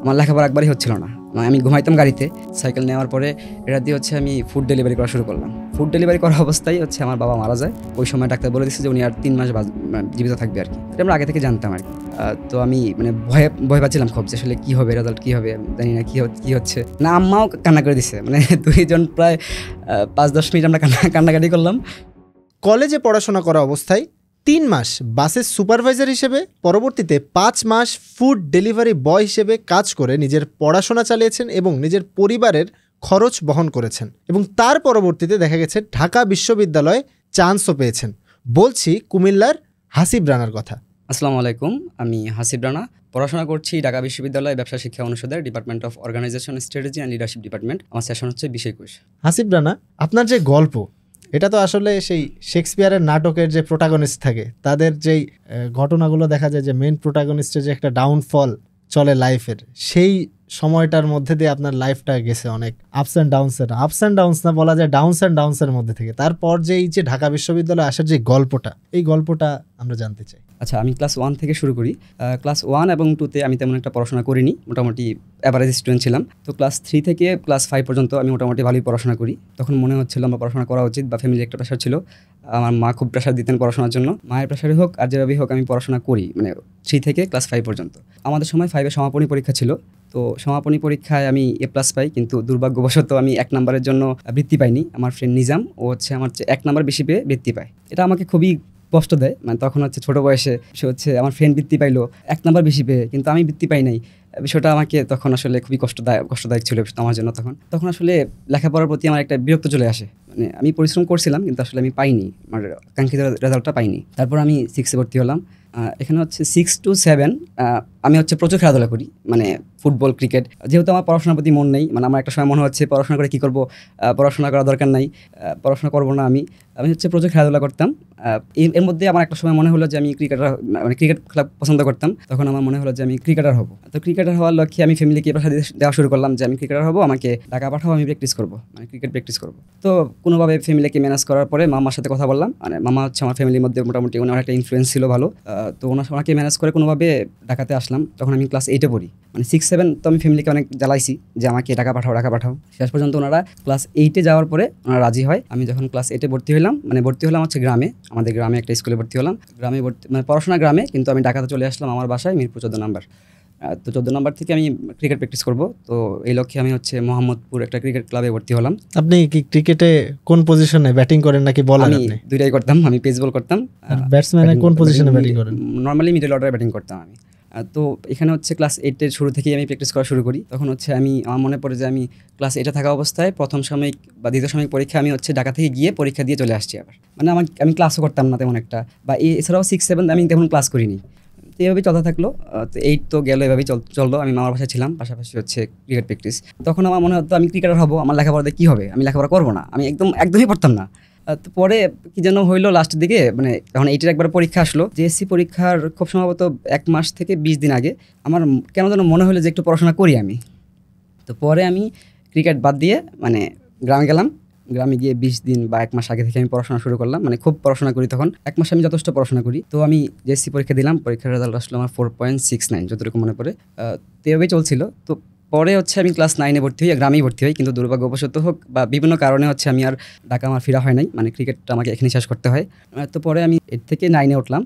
আমার লেখাপড়া একবারই হচ্ছিল না। আমি ঘুমাইতাম গাড়িতে, সাইকেল নেওয়ার পরে এটা দিয়ে হচ্ছে আমি ফুড ডেলিভারি করা শুরু করলাম। ফুড ডেলিভারি করা অবস্থায় হচ্ছে আমার বাবা মারা যায়। ওই সময় ডাক্তার বলে দিচ্ছে যে উনি আর 3 মাস জীবিত থাকবে আর কি। এটা আমরা আগে থেকে জানতাম আর কি। তো আমি মানে ভয় পাচ্ছিলাম খুব, যে আসলে কী হবে, রেজাল্ট কী হবে, আমি জানি না কী হচ্ছে না। আম্মাও কান্না করে দিছে, মানে দুইজন প্রায় 5-10 মিনিট আমরা কান্নাকাটি করলাম। কলেজে পড়াশোনা করা অবস্থায় 3 মাস বাসের সুপারভাইজার হিসেবে, পরবর্তীতে 5 মাস ফুড ডেলিভারি বয় হিসেবে কাজ করে নিজের পড়াশোনা চালিয়েছেন এবং নিজের পরিবারের খরচ বহন করেছেন, এবং তার পরবর্তীতে দেখা গেছে ঢাকা বিশ্ববিদ্যালয়ে চান্সও পেয়েছেন। বলছি কুমিল্লার হাসিব রানার কথা। আসসালামু আলাইকুম, আমি হাসিব রানা, পড়াশোনা করছি ঢাকা বিশ্ববিদ্যালয় ব্যবসা শিক্ষা অনুষদের department of organization strategy and leadership department. আমার সেশন হচ্ছে 20-21। হাসিব রানা, আপনার যে গল্প, এটা তো আসলে সেই শেক্সপিয়ারের নাটকের যে প্রোটাগনিস্ট থাকে তাদের যেই ঘটনাগুলো দেখা যায় যে মেইন প্রোটাগনিস্টের যে একটা ডাউনফল চলে লাইফের, সেই সময়টার মধ্যে দিয়ে আপনার লাইফটা গেছে অনেক আপস অ্যান্ড ডাউন্স না বলা যায়, ডাউনস অ্যান্ড ডাউন্সের মধ্যে থেকে। তারপর যে এই যে ঢাকা বিশ্ববিদ্যালয়ে আসার যে গল্পটা, এই গল্পটা আমরা জানতে চাই। আচ্ছা, আমি ক্লাস 1 থেকে শুরু করি। ক্লাস 1 এবং 2তে আমি তেমন একটা পড়াশোনা করিনি, মোটামুটি অ্যাভারেজ স্টুডেন্ট ছিলাম। তো ক্লাস 3 থেকে ক্লাস 5 পর্যন্ত আমি মোটামুটি ভালোই পড়াশোনা করি। তখন মনে হচ্ছিল আমার পড়াশোনা করা উচিত, বা ফ্যামিলির একটা প্রেশার ছিল। আমার মা খুব প্রেশার দিতেন পড়াশোনার জন্য। মায়ের প্রেশারই হোক আর যেভাবেই হোক আমি পড়াশোনা করি, মানে 3 থেকে ক্লাস 5 পর্যন্ত। আমাদের সময় 5-এ সমাপনী পরীক্ষা ছিল। তো সমাপনী পরীক্ষায় আমি A+ পাই, কিন্তু দুর্ভাগ্যবশত আমি 1 নম্বরের জন্য বৃত্তি পাইনি। আমার ফ্রেন্ড নিজাম, ও হচ্ছে আমার 1 নম্বর বেশি পেয়ে বৃত্তি পায়। এটা আমাকে খুবই কষ্ট দেয়। মানে তখন হচ্ছে ছোটো বয়সে সে হচ্ছে আমার ফ্রেন্ড বৃত্তি পাইলো 1 নম্বর বেশি পেয়ে, কিন্তু আমি বৃত্তি পাই নাই। বিষয়টা আমাকে তখন আসলে খুবই কষ্টদায়ক ছিল আমার জন্য। তখন আসলে লেখাপড়ার প্রতি আমার একটা বিরক্ত চলে আসে। মানে আমি পরিশ্রম করছিলাম, কিন্তু আসলে আমি পাইনি, আমার কাঙ্ক্ষিত রেজাল্টটা পাইনি। তারপর আমি 6-এ ভর্তি হলাম। এখানে হচ্ছে 6 to 7 আমি হচ্ছে প্রচুর খেলাধুলা করি, মানে ফুটবল, ক্রিকেট। যেহেতু আমার পড়াশোনার প্রতি মন নেই, মানে আমার একটা সময় মনে হচ্ছে পড়াশোনা করে কী করবো, পড়াশোনা করার দরকার নাই, পড়াশোনা করবো না। আমি হচ্ছে প্রচুর খেলাধুলা করতাম। এর মধ্যে আমার একটা সময় মনে হলো যে আমি ক্রিকেট খেলা পছন্দ করতাম। তখন আমার মনে হলো যে আমি ক্রিকেটার হবো। তো ক্রিকেটার হওয়ার লক্ষ্যে আমি ফ্যামিলিকে প্রেশার দেওয়া শুরু করলাম যে আমি ক্রিকেটার হবো, আমাকে টাকা পাঠাও, আমি প্র্যাকটিস করবো, মানে ক্রিকেট প্র্যাকটিস করবো। তো কোনোভাবে ফ্যামিলিকে ম্যানেজ করার পরে মামার সাথে কথা বললাম। মানে মামা হচ্ছে আমার ফ্যামিলির মধ্যে মোটামুটি ওনার একটা ইনফ্লুয়েন্স ছিল ভালো। তো ওনাকে ম্যানেজ করে কোনোভাবে ঢাকাতে আসলাম। তখন আমি ক্লাস 8-এ পড়ি, মানে 6-7 তো আমি ফ্যামিলিকে অনেক জ্বালাইছি যে আমাকে টাকা পাঠাও। শেষ পর্যন্ত ওনারা ক্লাস 8-এ যাওয়ার পরে ওনারা রাজি হয়। আমি যখন ক্লাস 8-এ ভর্তি হলাম হচ্ছে গ্রামে, আমাদের গ্রামে একটা স্কুলে ভর্তি হলাম। গ্রামে মানে পড়াশোনা গ্রামে, কিন্তু আমি ঢাকাতে চলে আসলাম আমার বাসায় মিরপুর 14 নম্বর। তো 14 নম্বর থেকে আমি ক্রিকেট প্র্যাকটিস করব। তো এই লক্ষ্যে আমি হচ্ছে মোহাম্মদপুর একটা ক্রিকেট ক্লাবে ভর্তি হলাম। আপনি কি ক্রিকেটে কোন পজিশনে ব্যাটিং করেন নাকি বলার? আমি দুইটাই করতাম, আমি পেস বল করতাম। ব্যাটসম্যানে কোন পজিশনে ব্যাটিং করেন? নর্মালি মিডল অর্ডারে ব্যাটিং করতাম আমি। তো এখানে হচ্ছে ক্লাস 8-এর শুরু থেকেই আমি প্র্যাকটিস করা শুরু করি। তখন হচ্ছে আমার মনে পড়ে যে আমি ক্লাস 8-এ থাকা অবস্থায় প্রথম সাময়িক বা দ্বিতীয় সাময়িক পরীক্ষা আমি হচ্ছে ঢাকা থেকে গিয়ে পরীক্ষা দিয়ে চলে আসছি আবার। মানে আমি ক্লাসও করতাম না তেমন একটা, বা এছাড়াও 6-7 আমি তেমন ক্লাস করিনি। তো এইভাবেই চলতে থাকলো। তো 8 তো গেলো, এভাবেই চললো। আমি মামার বাসায় ছিলাম, পাশাপাশি হচ্ছে ক্রিকেট প্র্যাকটিস। তখন আমার মনে হতো আমি ক্রিকেটার হবো, আমার লেখাপড়াতে কী হবে, আমি লেখাপড়া করবো না, আমি একদমই পড়তাম না। তো পরে কি যেন হইলো লাস্টের দিকে, মানে যখন 8-এর একবার পরীক্ষা আসলো, JSC পরীক্ষার খুব সম্ভবত 1 মাস থেকে 20 দিন আগে আমার কেন যেন মনে হলো যে একটু পড়াশোনা করি আমি। তো পরে আমি ক্রিকেট বাদ দিয়ে মানে গ্রামে গেলাম। গ্রামে গিয়ে 20 দিন বা 1 মাস আগে থেকে আমি পড়াশোনা শুরু করলাম, মানে খুব পড়াশোনা করি তখন। 1 মাসে আমি যথেষ্ট পড়াশোনা করি। তো আমি JSC পরীক্ষা দিলাম, পরীক্ষার রেজাল্ট আসলো আমার 4.69, যতটুকু মনে পড়ে। তো এভাবেই চলছিল। তো পরে হচ্ছে আমি ক্লাস 9-এ ভর্তি হই, গ্রামেই ভর্তি হই, কিন্তু দুর্ভাগ্যবশত হোক বা বিভিন্ন কারণে হচ্ছে আমি আর ঢাকা আমার ফেরা হয় নাই, মানে ক্রিকেটটা আমাকে এখানে শেষ করতে হয়। তো পরে আমি 8 থেকে 9-এ উঠলাম।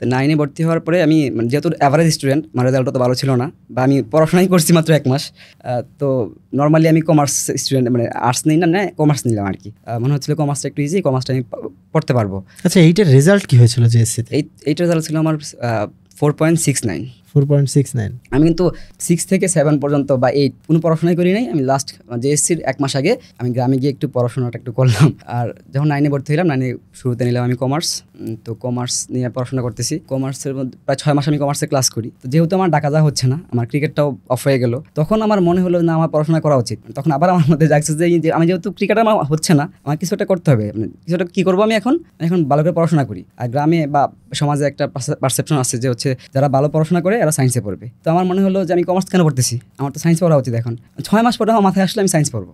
তো 9-এ ভর্তি হওয়ার পরে আমি যেহেতু অ্যাভারেজ স্টুডেন্ট, আমার রেজাল্টটা তো ভালো ছিল না, বা আমি পড়াশোনাই করছি মাত্র 1 মাস। তো নর্মালি আমি কমার্স স্টুডেন্ট, মানে আর্টস নেই না, কমার্স নিলাম আর কি। মনে হচ্ছিল কমার্সটা একটু ইজি, কমার্সটা আমি পড়তে পারবো। আচ্ছা, এইটার রেজাল্ট কি হয়েছিল JSC-তে? এইটার রেজাল্ট ছিল আমার 4.69। 4.69। আমি কিন্তু 6 থেকে 7 পর্যন্ত বা 8 কোনো পড়াশোনাই করি নাই। আমি লাস্ট JSC-র 1 মাস আগে আমি গ্রামে গিয়ে একটু পড়াশোনাটা একটু করলাম। আর যখন 9-এ ভর্তি হলাম, 9-এ শুরুতে নিলাম আমি কমার্স। তো কমার্স নিয়ে পড়াশোনা করতেছি। কমার্সের মধ্যে প্রায় 6 মাস আমি কমার্সে ক্লাস করি। তো যেহেতু আমার ঢাকা যাওয়া হচ্ছে না, আমার ক্রিকেটটাও অফ হয়ে গেল, তখন আমার মনে হলো না আমার পড়াশোনা করা উচিত। তখন আবার আমার মধ্যে জাগছে যে আমি যেহেতু ক্রিকেট আমার হচ্ছে না, আমার কিছু একটা করতে হবে, কিছুটা কী করবো আমি এখন ভালো করে পড়াশোনা করি। আর গ্রামে বা সমাজে একটা পারসেপশন আছে যে হচ্ছে যারা ভালো পড়াশোনা করে এরা সায়েন্সে পড়বে। তো আমার মনে হলো যে আমি কমার্স কেন পড়তেছি, আমার তো সায়েন্স পড়া উচিত। এখন 6 মাস পরে আমার মাথায় আসলে আমি সায়েন্স পড়বো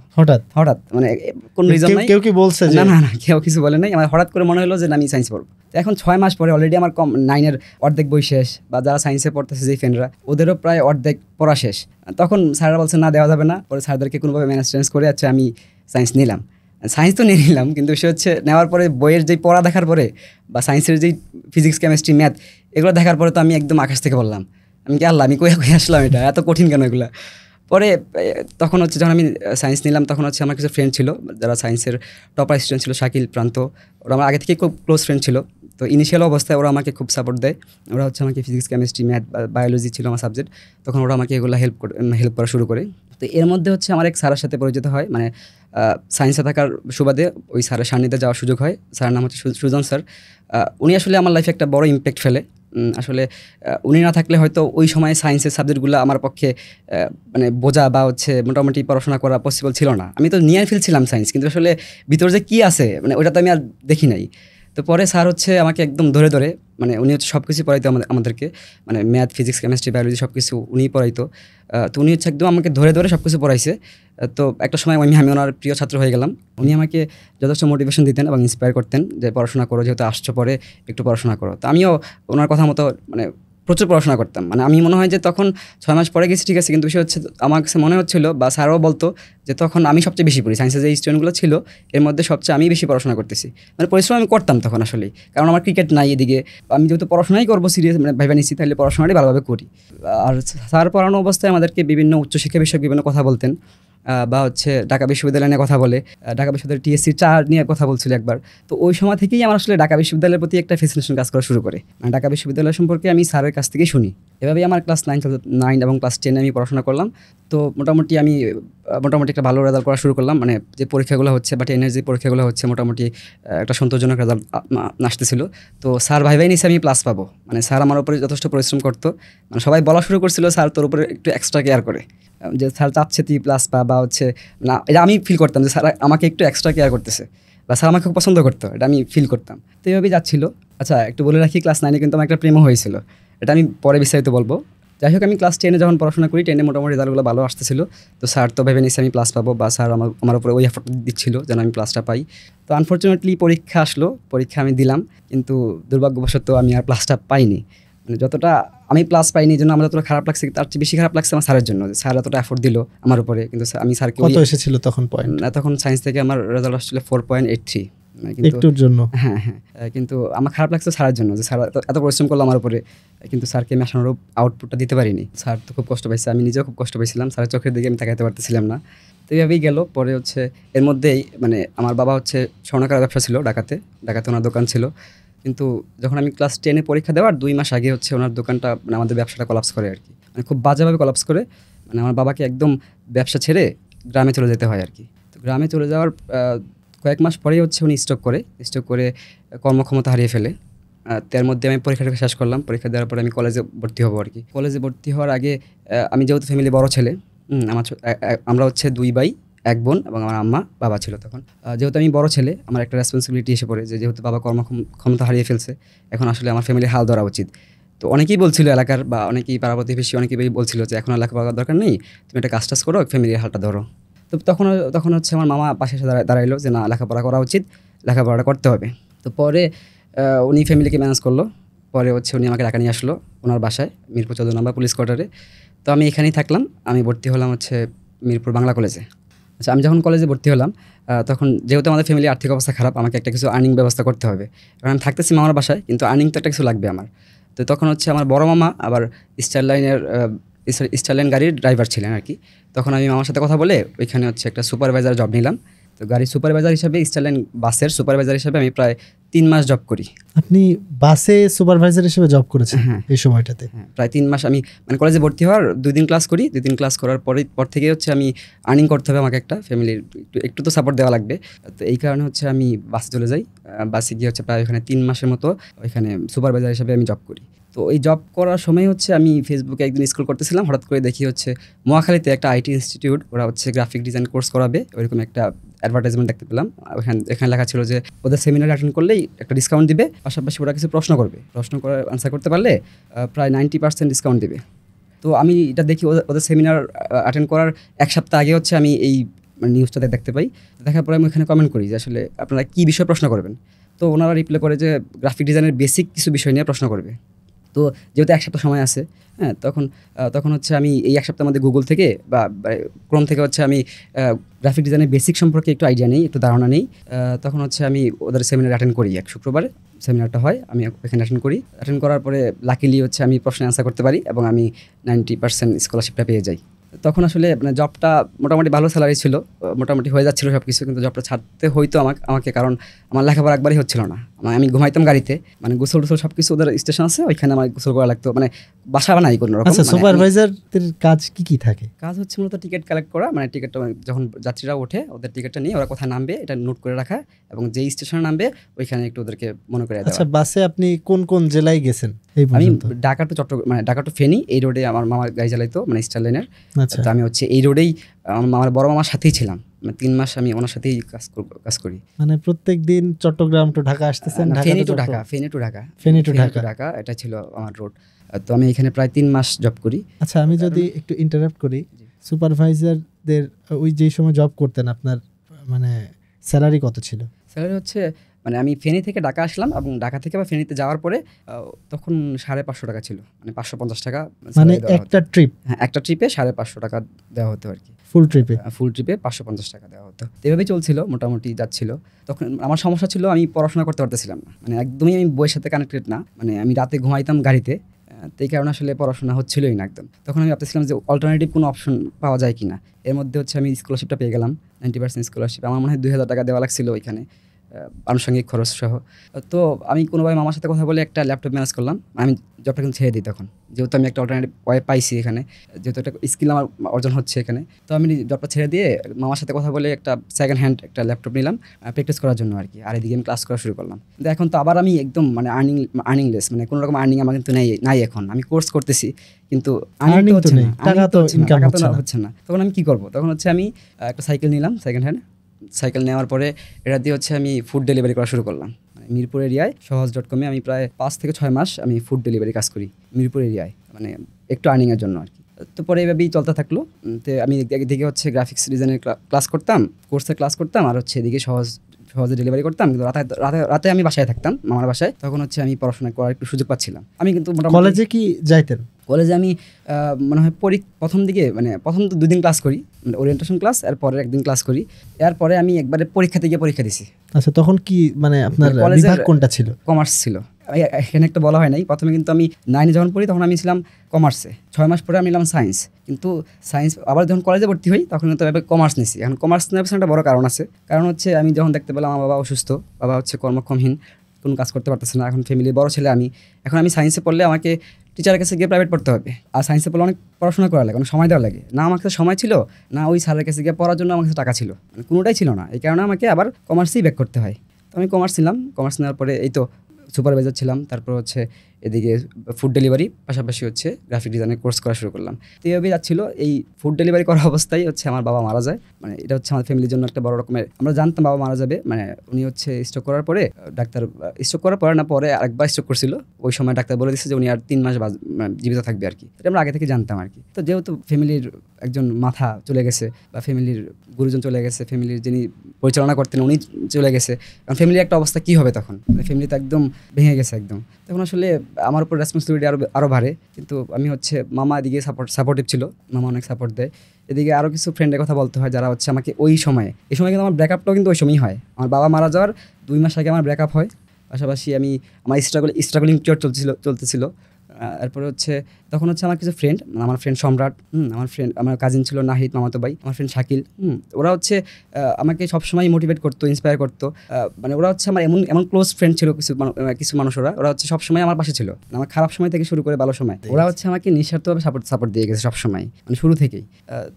হঠাৎ, মানে কোন রিজন নাই। কেউ কি বলছে যে না, কেউ কিছু বলে নাই, আমার হঠাৎ করে মনে হলো যে আমি সায়েন্স পড়বো। তো এখন 6 মাস পরে অলরেডি আমার 9-এর অর্ধেক বই শেষ, বা যারা সায়েন্সে পড়তেছে যে ফ্রেন্ডরা, ওদেরও প্রায় অর্ধেক পড়া শেষ। তখন স্যাররা বলছে না, দেওয়া যাবে না। পরে স্যারদেরকে কোনোভাবে ম্যানেজ করে আমি সায়েন্স নিলাম। সায়েন্স তো নিয়ে নিলাম, কিন্তু সে হচ্ছে নেওয়ার পরে বইয়ের যেই পড়া দেখার পরে বা সায়েন্সের যেই ফিজিক্স, কেমিস্ট্রি, ম্যাথ এগুলো দেখার পরে তো আমি একদম আকাশ থেকে বললাম, আমি কি আল্লাহ, আমি কই আসলাম, এটা এত কঠিন কেন এগুলো। পরে তখন হচ্ছে যখন আমি সায়েন্স নিলাম, তখন হচ্ছে আমার কিছু ফ্রেন্ড ছিল যারা সায়েন্সের টপার স্টুডেন্ট ছিল, শাকিল, প্রান্ত, ওরা আমার আগে থেকে খুব ক্লোজ ফ্রেন্ড ছিল। তো ইনিশিয়াল অবস্থায় ওরা আমাকে খুব সাপোর্ট দেয়। ওরা হচ্ছে আমাকে ফিজিক্স, কেমিস্ট্রি, ম্যাথ, বায়োলজি ছিল আমার সাবজেক্ট, তখন ওরা আমাকে এগুলো হেল্প করা শুরু করে। তো এর মধ্যে হচ্ছে আমার এক স্যারের সাথে পরিচিত হয়, মানে সায়েন্সে থাকার সুবাদে ওই স্যারের সান্নিধ্যে যাওয়ার সুযোগ হয়। স্যারের নাম হচ্ছে সুজন স্যার। উনি আসলে আমার লাইফে একটা বড় ইম্প্যাক্ট ফেলে। আসলে উনি না থাকলে হয়তো ওই সময় সায়েন্সের সাবজেক্টগুলো আমার পক্ষে মানে বোঝা বা হচ্ছে মোটামুটি পড়াশোনা করা পসিবল ছিল না। আমি তো নিয়ে ফেলছিলাম সায়েন্স, কিন্তু আসলে ভিতরে যে কী আছে মানে ওটা তো আমি আর দেখি নাই। তো পরে স্যার হচ্ছে আমাকে একদম ধরে মানে উনি হচ্ছে সব কিছু পড়াইতো আমাদেরকে, মানে ম্যাথ, ফিজিক্স, কেমিস্ট্রি, বায়োলজি সব কিছু উনিই পড়াইতো। তো উনি হচ্ছে একদম আমাকে ধরে সব কিছু পড়াইছে। তো একটা সময় আমি ওনার প্রিয় ছাত্র হয়ে গেলাম। উনি আমাকে যথেষ্ট মোটিভেশন দিতেন এবং ইন্সপায়ার করতেন যে পড়াশোনা করো, যেহেতু আসছো পরে একটু পড়াশোনা করো। তো আমিও ওনার কথা মতো মানে প্রচুর পড়াশোনা করতাম। মানে আমি মনে হয় যে তখন 6 মাস পরে গেছি, ঠিক আছে, কিন্তু বিষয় হচ্ছে আমার কাছে মনে হচ্ছিল বা স্যারও বলতো যে তখন আমি সবচেয়ে বেশি পড়ি, সায়েন্সের যে স্টুডেন্টগুলো ছিল এর মধ্যে সবচেয়ে আমি বেশি পড়াশোনা করতেছি। মানে পরিশ্রম আমি করতাম তখন আসলেই, কারণ আমার ক্রিকেট নাই এদিকে। আমি যেহেতু পড়াশোনাই করবো সিরিয়াস, মানে ভাইবা নিচ্ছি, তাহলে পড়াশোনাটাই ভালোভাবে করি। আর স্যার পড়ানো অবস্থায় আমাদেরকে বিভিন্ন উচ্চশিক্ষা বিষয়ক বিভিন্ন কথা বলতেন, বা হচ্ছে ঢাকা বিশ্ববিদ্যালয় নিয়ে কথা বলে, ঢাকা বিশ্ববিদ্যালয়ের টিএসসি 4 নিয়ে কথা বলছিল একবার। তো ওই সময় থেকেই আমার আসলে ঢাকা বিশ্ববিদ্যালয়ের প্রতি একটা ফ্যাসিনেশন কাজ করা শুরু করে। মানে ঢাকা বিশ্ববিদ্যালয় সম্পর্কে আমি স্যারের কাছ থেকেই শুনি। এভাবেই আমার ক্লাস 9 এবং ক্লাস 10 আমি পড়াশোনা করলাম। তো মোটামুটি আমি একটা ভালো রেজাল্ট করা শুরু করলাম। মানে যে পরীক্ষাগুলো হচ্ছে বা টেনের যে পরীক্ষাগুলো হচ্ছে মোটামুটি একটা সন্তোষজনক রেজাল্ট আসতেছিল। তো স্যার ভাই নিচে আমি প্লাস পাবো, মানে স্যার আমার উপরে যথেষ্ট পরিশ্রম করতো। মানে সবাই বলা শুরু করছিল স্যার তোর উপরে একটু এক্সট্রা কেয়ার করে, যে স্যার চাচ্ছে তুই প্লাস পা, বা হচ্ছে না, এটা আমি ফিল করতাম যে স্যার আমাকে একটু এক্সট্রা কেয়ার করতেছে, বা স্যার আমাকে খুব পছন্দ করতো, এটা আমি ফিল করতাম। তো এইভাবেই যাচ্ছিল। আচ্ছা, একটু বলে রাখি, ক্লাস 9-এ কিন্তু আমার একটা প্রেমও হয়েছিল, এটা আমি পরে বিস্তারিত বলবো। যাই হোক, আমি ক্লাস 10-এ যখন পড়াশোনা করি, 10-এ মোটামুটি রেজাল্টগুলো ভালো আসতেছিল। তো স্যার তো ভেবে নিয়েছে আমি প্লাস পাবো, বা স্যার আমার উপরে ওই এফোর্ট দিচ্ছিল যেন আমি প্লাসটা পাই। তো আনফর্চুনেটলি পরীক্ষা আসলো, পরীক্ষা আমি দিলাম, কিন্তু দুর্ভাগ্যবশত আমি আর প্লাসটা পাইনি। মানে যতটা আমি প্লাস পাইনি, জন্য আমার যতটা খারাপ লাগছে, তার চেয়ে বেশি খারাপ লাগছে আমার স্যারের জন্য। স্যার এতটা এফোর্ট দিল আমার উপরে, কিন্তু আমি স্যারকে কত এসেছিল তখন পয়েন্ট? তখন সায়েন্স থেকে আমার রেজাল্ট আসছিল 4.83। একটুর জন্য হ্যাঁ, কিন্তু আমার খারাপ লাগছে স্যারের জন্য, যে স্যার এত পরিশ্রম করলো আমার উপরে, কিন্তু স্যারকে আমি আশানুরূপ আউটপুটটা দিতে পারিনি। স্যার তো খুব কষ্ট পাইছে, আমি নিজেও খুব কষ্ট পাইছিলাম, স্যারের চোখের দিকে আমি তাকাইতে পারতেছিলাম না। তো এইভাবেই গেল। পরে হচ্ছে এর মধ্যেই মানে আমার বাবা হচ্ছে স্বর্ণকার ব্যবসা ছিল ঢাকাতে ওনার দোকান ছিল। কিন্তু যখন আমি ক্লাস 10-এ পরীক্ষা দেওয়ার 2 মাস আগে হচ্ছে ওনার দোকানটা, মানে আমাদের ব্যবসাটা কলাপস করে আর কি, মানে খুব বাজেভাবে কলাপস করে। মানে আমার বাবাকে একদম ব্যবসা ছেড়ে গ্রামে চলে যেতে হয় আর কি। তো গ্রামে চলে যাওয়ার কয়েক মাস পরেই হচ্ছে উনি স্ট্রোক করে কর্মক্ষমতা হারিয়ে ফেলে। তার মধ্যে আমি পরীক্ষাটা শেষ করলাম। পরীক্ষা দেওয়ার পরে আমি কলেজে ভর্তি হবো আর কি। কলেজে ভর্তি হওয়ার আগে আমি যেহেতু ফ্যামিলি বড় ছেলে, আমরা হচ্ছে 2 ভাই 1 বোন, এবং আমার আম্মা বাবা ছিল তখন। যেহেতু আমি বড় ছেলে, আমার একটা রেসপন্সিবিলিটি এসে পড়ে, যে যেহেতু বাবা কর্মক্ষমতা হারিয়ে ফেলছে, এখন আসলে আমার ফ্যামিলির হাল ধরা উচিত। তো অনেকেই বলছিল এলাকার, বা অনেকেই পাড়া প্রতিবেশী অনেকেই বলছিল যে এখন এলাকা পাওয়ার দরকার নেই, তুমি একটা কাজ করো, ফ্যামিলির হালটা ধরো। তো তখন হচ্ছে আমার মামা পাশে এসে দাঁড়াইলো যে না, লেখাপড়া করা উচিত, লেখাপড়াটা করতে হবে। তো পরে উনি ফ্যামিলিকে ম্যানেজ করলো। পরে হচ্ছে উনি আমাকে ঢাকা নিয়ে আসলো ওনার বাসায়, মিরপুর 14 নম্বর পুলিশ কোয়ার্টারে। তো আমি এখানেই থাকলাম। আমি ভর্তি হলাম হচ্ছে মিরপুর বাংলা কলেজে। আচ্ছা, আমি যখন কলেজে ভর্তি হলাম, তখন যেহেতু আমাদের ফ্যামিলির আর্থিক অবস্থা খারাপ, আমাকে একটা কিছু আর্নিং ব্যবস্থা করতে হবে, কারণ আমি থাকতেছি মামার বাসায়, কিন্তু আর্নিং তো একটা কিছু লাগবে আমার। তো তখন হচ্ছে আমার বড় মামা আবার স্টারলাইন গাড়ির ড্রাইভার ছিলেন আর কি। তখন আমি মামার সাথে কথা বলে ওইখানে হচ্ছে একটা সুপারভাইজার জব নিলাম। তো গাড়ির সুপারভাইজার হিসাবে, স্টারলাইন বাসের সুপারভাইজার হিসাবে আমি প্রায় 3 মাস জব করি। আপনি বাসে সুপারভাইজার হিসেবে জব করেছেন? হ্যাঁ, এই সময়টাতে প্রায় 3 মাস আমি মানে কলেজে ভর্তি হওয়ার 2 দিন ক্লাস করি। 2 দিন ক্লাস করার পর থেকে হচ্ছে আমি আর্নিং করতে হবে, আমাকে একটা ফ্যামিলির একটু তো সাপোর্ট দেওয়া লাগবে। তো এই কারণে হচ্ছে আমি বাসে চলে যাই। বাসে গিয়ে হচ্ছে প্রায় ওখানে 3 মাসের মতো ওইখানে সুপারভাইজার হিসাবে আমি জব করি। তো এই জব করার সময় হচ্ছে আমি ফেসবুকে একদিন স্ক্রল করতেছিলাম, হঠাৎ করে দেখি হচ্ছে মহাখালীতে একটা আইটি ইনস্টিটিউট, ওরা হচ্ছে গ্রাফিক ডিজাইন কোর্স করাবে, ওইরকম একটা অ্যাডভার্টাইজমেন্ট দেখতে পেলাম। এখানে লেখা ছিল যে ওদের সেমিনার অ্যাটেন্ড করলেই একটা ডিসকাউন্ট দিবে, পাশাপাশি ওরা কিছু প্রশ্ন করবে, প্রশ্ন করে আনসার করতে পারলে প্রায় 90% ডিসকাউন্ট দিবে। তো আমি এটা দেখি ওদের সেমিনার অ্যাটেন্ড করার 1 সপ্তাহ আগে হচ্ছে আমি এই নিউজটাতে দেখতে পাই। দেখার পরে আমি এখানে কমেন্ট করি যে আসলে আপনারা কী বিষয়ে প্রশ্ন করবেন। তো ওনারা রিপ্লাই করে যে গ্রাফিক ডিজাইনের বেসিক কিছু বিষয় নিয়ে প্রশ্ন করবে। তো যেহেতু 1 সপ্তাহ সময় আছে, হ্যাঁ, তখন হচ্ছে আমি এই 1 সপ্তাহের মধ্যে গুগল থেকে বা ক্রোম থেকে হচ্ছে আমি গ্রাফিক ডিজাইনের বেসিক সম্পর্কে একটু আইডিয়া নেই, একটু ধারণা নেই। তখন হচ্ছে আমি ওদের সেমিনার অ্যাটেন্ড করি। এক শুক্রবারে সেমিনারটা হয়, আমি এখানে অ্যাটেন্ড করার পরে লাকিলি হচ্ছে আমি প্রশ্নে আনসার করতে পারি এবং আমি 90% স্কলারশিপটা পেয়ে যাই। তখন আসলে মানে জবটা মোটামুটি ভালো স্যালারি ছিল, মোটামুটি হয়ে যাচ্ছিলো সব কিছু, কিন্তু জবটা ছাড়তে হইতো আমাকে, কারণ আমার লেখাপড়া একবারই হচ্ছিল না। আমি ঘুমাইতাম গাড়িতে, মানে গোসল টোসল সব কিছু ওদের স্টেশন আছে, ওইখানে আমার গোসল করা লাগতো, মানে বাসা বানাই কোনো রকম। আচ্ছা, সুপারভাইজারদের কাজ কি থাকে? কাজ হচ্ছে মূলত টিকিট কালেক্ট করা, মানে টিকিটটা যখন যাত্রীরা ওঠে ওদের টিকিটটা নিয়ে ওরা কোথায় নামবে এটা নোট করে রাখা, এবং যেই স্টেশনে নামবে ওইখানে একটু ওদেরকে মনে করে দেওয়া। আচ্ছা, বাসে আপনি কোন কোন জেলায় গেছেন? আমি ঢাকা টু চট্টগ্রাম, মানে ঢাকা টু ফেনী, এই রোডে আমার মামার গাড়ি চালাইতো, মানে স্টার লাইনের। তো আমি হচ্ছে এই রোডেই আমার বড় মামার সাথেই ছিলাম, মানে 3 মাস আমি ওনার সাথেই কাজ করি। মানে প্রত্যেক দিন চট্টগ্রাম টু ঢাকা আসতেছেন? ফেনী টু ঢাকা এটা ছিল আমার রোড। তো আমি এখানে প্রায় 3 মাস জব করি। আচ্ছা, আমি যদি একটু ইন্টারাপ্ট করি, সুপারভাইজারদের ওই যে সময় জব করতেন আপনার মানে স্যালারি কত ছিল? স্যালারি হচ্ছে মানে আমি ফেনী থেকে ঢাকা আসলাম এবং ঢাকা থেকে আবার ফেনীতে যাওয়ার পরে তখন 550 টাকা ছিল, মানে 550 টাকা। মানে একটা ট্রিপ? হ্যাঁ, একটা ট্রিপে 550 টাকা দেওয়া হতো আর কি। ফুল ট্রিপে 550 টাকা দেওয়া হতো। এভাবেই চলছিল, মোটামুটি যাচ্ছিল। তখন আমার সমস্যা ছিল আমি পড়াশোনা করতে পারতেছিলাম না, মানে একদমই আমি বইয়ের সাথে কানেক্টেড না, মানে আমি রাতে ঘুমাইতাম গাড়িতে, তো এই কারণে আসলে পড়াশোনা হচ্ছিলই না একদম। তখন আমি ভাবতেছিলাম যে অল্টারনেটিভ কোনো অপশন পাওয়া যায় কি না। এর মধ্যে হচ্ছে আমি স্কলারশিপটা পেয়ে গেলাম, 90% স্কলারশিপ। আমার মনে হয় 2000 টাকা দেওয়া লাগছিল ওইখানে, আনুষঙ্গিক খরচ সহ। তো আমি কোনোভাবে মামার সাথে কথা বলে একটা ল্যাপটপ ম্যানেজ করলাম। আমি জবটা কিন্তু ছেড়ে দিই তখন, যেহেতু আমি একটা অল্টারনেটিভ ওয়ে পাইছি এখানে, যেহেতু একটা স্কিল আমার অর্জন হচ্ছে এখানে। তো আমি জবটা ছেড়ে দিয়ে মামার সাথে কথা বলে একটা সেকেন্ড হ্যান্ড একটা ল্যাপটপ নিলাম প্র্যাকটিস করার জন্য আর কি। আর এদিকে আমি ক্লাস করা শুরু করলাম। কিন্তু এখন তো আবার আমি একদম মানে আর্নিংলেস, মানে কোনো রকম আর্নিং আমার কিন্তু নাই এখন। আমি কোর্স করতেছি কিন্তু আর্নিং হচ্ছে না, টাকা তো হচ্ছে না। তখন আমি কি করবো? তখন হচ্ছে আমি একটা সাইকেল নিলাম সেকেন্ড হ্যান্ড। সাইকেল নেওয়ার পরে এটা দিয়ে হচ্ছে আমি ফুড ডেলিভারি করা শুরু করলাম। মানে মিরপুর এরিয়ায় সহজ.com-এ আমি প্রায় 5 থেকে 6 মাস আমি ফুড ডেলিভারি কাজ করি মিরপুর এরিয়ায়, মানে একটু আর্নিংয়ের জন্য আর কি। তো পরে এভাবেই চলতে থাকলো। তো আমি এদিকে হচ্ছে গ্রাফিক্স ডিজাইনের ক্লাস করতাম, কোর্সে ক্লাস করতাম, আর হচ্ছে এদিকে সহজে ডেলিভারি করতাম। কিন্তু রাতে আমি বাসায় থাকতাম, মামার বাসায়। তখন হচ্ছে আমি পড়াশোনা করার একটু সুযোগ পাচ্ছিলাম। আমি কিন্তু কলেজে কি যাইতেন? কলেজে আমি মনে হয় প্রথম দিকে, মানে প্রথম তো 2 দিন ক্লাস করি, মানে ওরিয়েন্টেশন ক্লাস, আর পরে একদিন ক্লাস করি। এরপরে আমি একবারে পরীক্ষাতে গিয়ে পরীক্ষা দিছি। আচ্ছা, তখন কি মানে আপনার বিভাগ কোনটা ছিল? কমার্স ছিল। এখানে একটা বলা হয় নাই, প্রথমে কিন্তু আমি 9-এ যখন পড়ি তখন আমি ছিলাম কমার্সে, 6 মাস পরে আমি নিলাম সায়েন্স। কিন্তু সায়েন্স আবার যখন কলেজে ভর্তি হই তখন কিন্তু এবার কমার্স নিছি। এখন কমার্স নেওয়ার পেছনে একটা বড় কারণ আছে। কারণ হচ্ছে আমি যখন দেখতে পেলাম আমার বাবা অসুস্থ, বাবা হচ্ছে কর্মক্ষমহীন, কোনো কাজ করতে পারতেছে না। এখন ফ্যামিলির বড় ছেলে আমি, এখন আমি সায়েন্সে পড়লে আমাকে টিচারের কাছে গিয়ে প্রাইভেট পড়তে হবে। আর সায়েন্সে পড়লে অনেক পড়াশোনা করা লাগে, অনেক সময় দেওয়া লাগে। না আমার কাছে সময় ছিল, না ওই স্যারের কাছে গিয়ে পড়ার জন্য আমার কাছে টাকা ছিল, মানে কোনোটাই ছিল না। এই কারণে আমাকে আবার কমার্সেই ব্যাক করতে হয়। তো আমি কমার্স নিলাম। কমার্স নেওয়ার পরে এই তো সুপারভাইজার ছিলাম, তারপর হচ্ছে এদিকে ফুড ডেলিভারি, পাশাপাশি হচ্ছে গ্রাফিক ডিজাইনের কোর্স করা শুরু করলাম। তো এইভাবেই যাচ্ছিলো। এই ফুড ডেলিভারি করা অবস্থায় হচ্ছে আমার বাবা মারা যায়। মানে এটা হচ্ছে আমার ফ্যামিলির জন্য একটা বড় রকমের, আমরা জানতাম বাবা মারা যাবে। মানে উনি হচ্ছে স্ট্রোক করার পরে স্ট্রোক করার পরে না পরে আরেকবার স্ট্রোক করছিল। ওই সময় ডাক্তার বলে দিচ্ছে যে উনি আর 3 মাস জীবিত থাকবে আর কি। এটা আমরা আগে থেকে জানতাম আর কি। তো যেহেতু ফ্যামিলির একজন মাথা চলে গেছে বা ফ্যামিলির গুরুজন চলে গেছে, ফ্যামিলির যিনি পরিচালনা করতেন উনি চলে গেছে, কারণ ফ্যামিলির একটা অবস্থা কী হবে তখন? ফ্যামিলি তো একদম ভেঙে গেছে একদম। তখন আসলে আমার উপর রেসপন্সিবিলিটি আরও বাড়ে। কিন্তু আমি হচ্ছে মামা এদিকে সাপোর্টিভ ছিল, মামা অনেক সাপোর্ট দেয়। এদিকে আরও কিছু ফ্রেন্ডের কথা বলতে হয় যারা হচ্ছে আমাকে এই সময় কিন্তু আমার ব্রেকআপটাও কিন্তু ওই সময়ই হয়। আমার বাবা মারা যাওয়ার 2 মাস আগে আমার ব্রেকআপ হয়। পাশাপাশি আমার স্ট্রাগলিং পিরিয়ড চলতেছিল। এরপরে হচ্ছে তখন হচ্ছে আমার কিছু ফ্রেন্ড, আমার ফ্রেন্ড সম্রাট, আমার কাজিন ছিল নাহিদ মামাতো ভাই, আমার ফ্রেন্ড শাকিল, ওরা হচ্ছে আমাকে সবসময় মোটিভেট করতো, ইন্সপায়ার করতো। মানে ওরা হচ্ছে আমার এমন ক্লোজ ফ্রেন্ড ছিল কিছু মানুষ, ওরা হচ্ছে সবসময় আমার পাশে ছিল, আমার খারাপ সময় থেকে শুরু করে ভালো সময়। ওরা হচ্ছে আমাকে নিঃস্বার্থভাবে সাপোর্ট দিয়ে গেছে সবসময়, মানে শুরু থেকেই।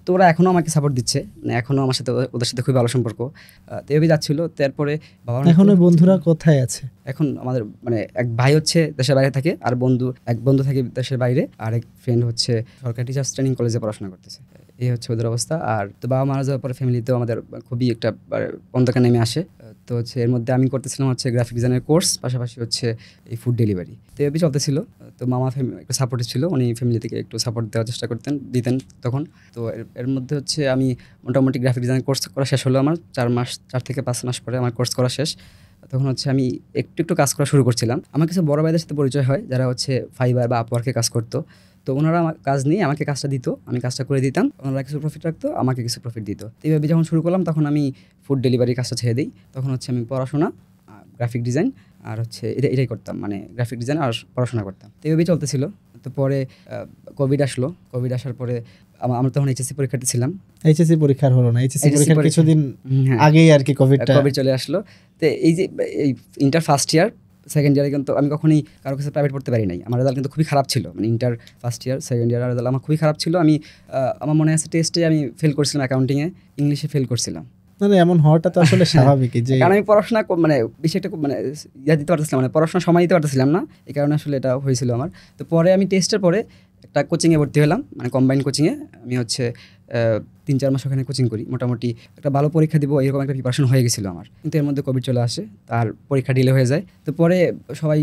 তো ওরা এখনও আমাকে সাপোর্ট দিচ্ছে, মানে এখনও আমার সাথে ওদের সাথে খুবই ভালো সম্পর্ক। তো এভাবেই যাচ্ছিল। তারপরে এখন বন্ধুরা কোথায় আছে? এখন আমাদের মানে এক ভাই হচ্ছে দেশের বাইরে থাকে, আর এক বন্ধু থাকে দেশের বাইরে, আরেক ফ্রেন্ড হচ্ছে সরকারি টিচার্স ট্রেনিং কলেজে পড়াশোনা করতেছে। এই হচ্ছে ওদের অবস্থা। আর তো বাবা মারা যাওয়ার পরে ফ্যামিলিতেও আমাদের খুবই একটা অন্ধকার নেমে আসে। তো হচ্ছে এর মধ্যে আমি করতেছিলাম হচ্ছে গ্রাফিক ডিজাইনের কোর্স, পাশাপাশি হচ্ছে এই ফুড ডেলিভারি, তো এভাবেই চলতেছিল। তো মামা একটু সাপোর্টিভ ছিল, উনি ফ্যামিলি থেকে একটু সাপোর্ট দেওয়ার চেষ্টা দিতেন তখন। তো এর মধ্যে হচ্ছে আমি মোটামুটি গ্রাফিক ডিজাইন কোর্স করা শেষ হলো আমার 4 থেকে 5 মাস পরে আমার কোর্স করা শেষ। তখন হচ্ছে আমি একটু কাজ করা শুরু করছিলাম। আমার কিছু বড় ভাইদের সাথে পরিচয় হয় যারা হচ্ছে ফাইবার বা আপওয়ার্কে কাজ করতো। তো ওনারা আমার কাজ নিয়ে আমাকে কাজটা দিত, আমি কাজটা করে দিতাম, ওনারা কিছু প্রফিট রাখতো, আমাকে কিছু প্রফিট দিত। তো এইভাবে যখন শুরু করলাম তখন আমি ফুড ডেলিভারি কাজটা ছেড়ে দিই। তখন হচ্ছে আমি পড়াশোনা, গ্রাফিক ডিজাইন আর হচ্ছে এটাই করতাম, মানে গ্রাফিক ডিজাইন আর পড়াশোনা করতাম। তো এইভাবেই চলতেছিল। তো পরে কোভিড আসলো। কোভিড আসার পরে আমরা তখন এইচএসসি পরীক্ষার্থী ছিলাম। এইচএসসি পরীক্ষার হলো না, এইচএসসি পরীক্ষার কিছুদিন আগেই আর কি কোভিড চলে আসলো। তো এই যে এই ইন্টার ফার্স্ট ইয়ার সেকেন্ড ইয়ারে কিন্তু আমি কখনোই কারো কাছে প্রাইভেট পড়তে পারি নাই। আমার রেজাল্ট কিন্তু খুবই খারাপ ছিল, মানে inter first year second year result আমার খুবই খারাপ ছিল। আমি আমার মনে আছে টেস্টে আমি ফেল করছিলাম, অ্যাকাউন্টিংয়ে, ইংলিশে ফেল করছিলাম। মানে এমন হওয়াটা তো আসলে স্বাভাবিকই, যে কারণ আমি পড়াশোনা মানে বেশি একটা মানে দিতে পারতেছিলাম, মানে পড়াশোনা সময় দিতে পারতেছিলাম না, এই কারণে আসলে এটা হয়েছিল আমার। তো পরে আমি টেস্টের পরে একটা কোচিংয়ে ভর্তি হলাম, মানে কম্বাইন্ড কোচিংয়ে। আমি হচ্ছে 3-4 মাস ওখানে কোচিং করি, মোটামুটি একটা ভালো পরীক্ষা দিব এরকম একটা প্রিপারেশন হয়ে গেছিলো আমার। কিন্তু এর মধ্যে কোভিড চলে আসে, তার পরীক্ষা ডিলে হয়ে যায়। তো পরে সবাই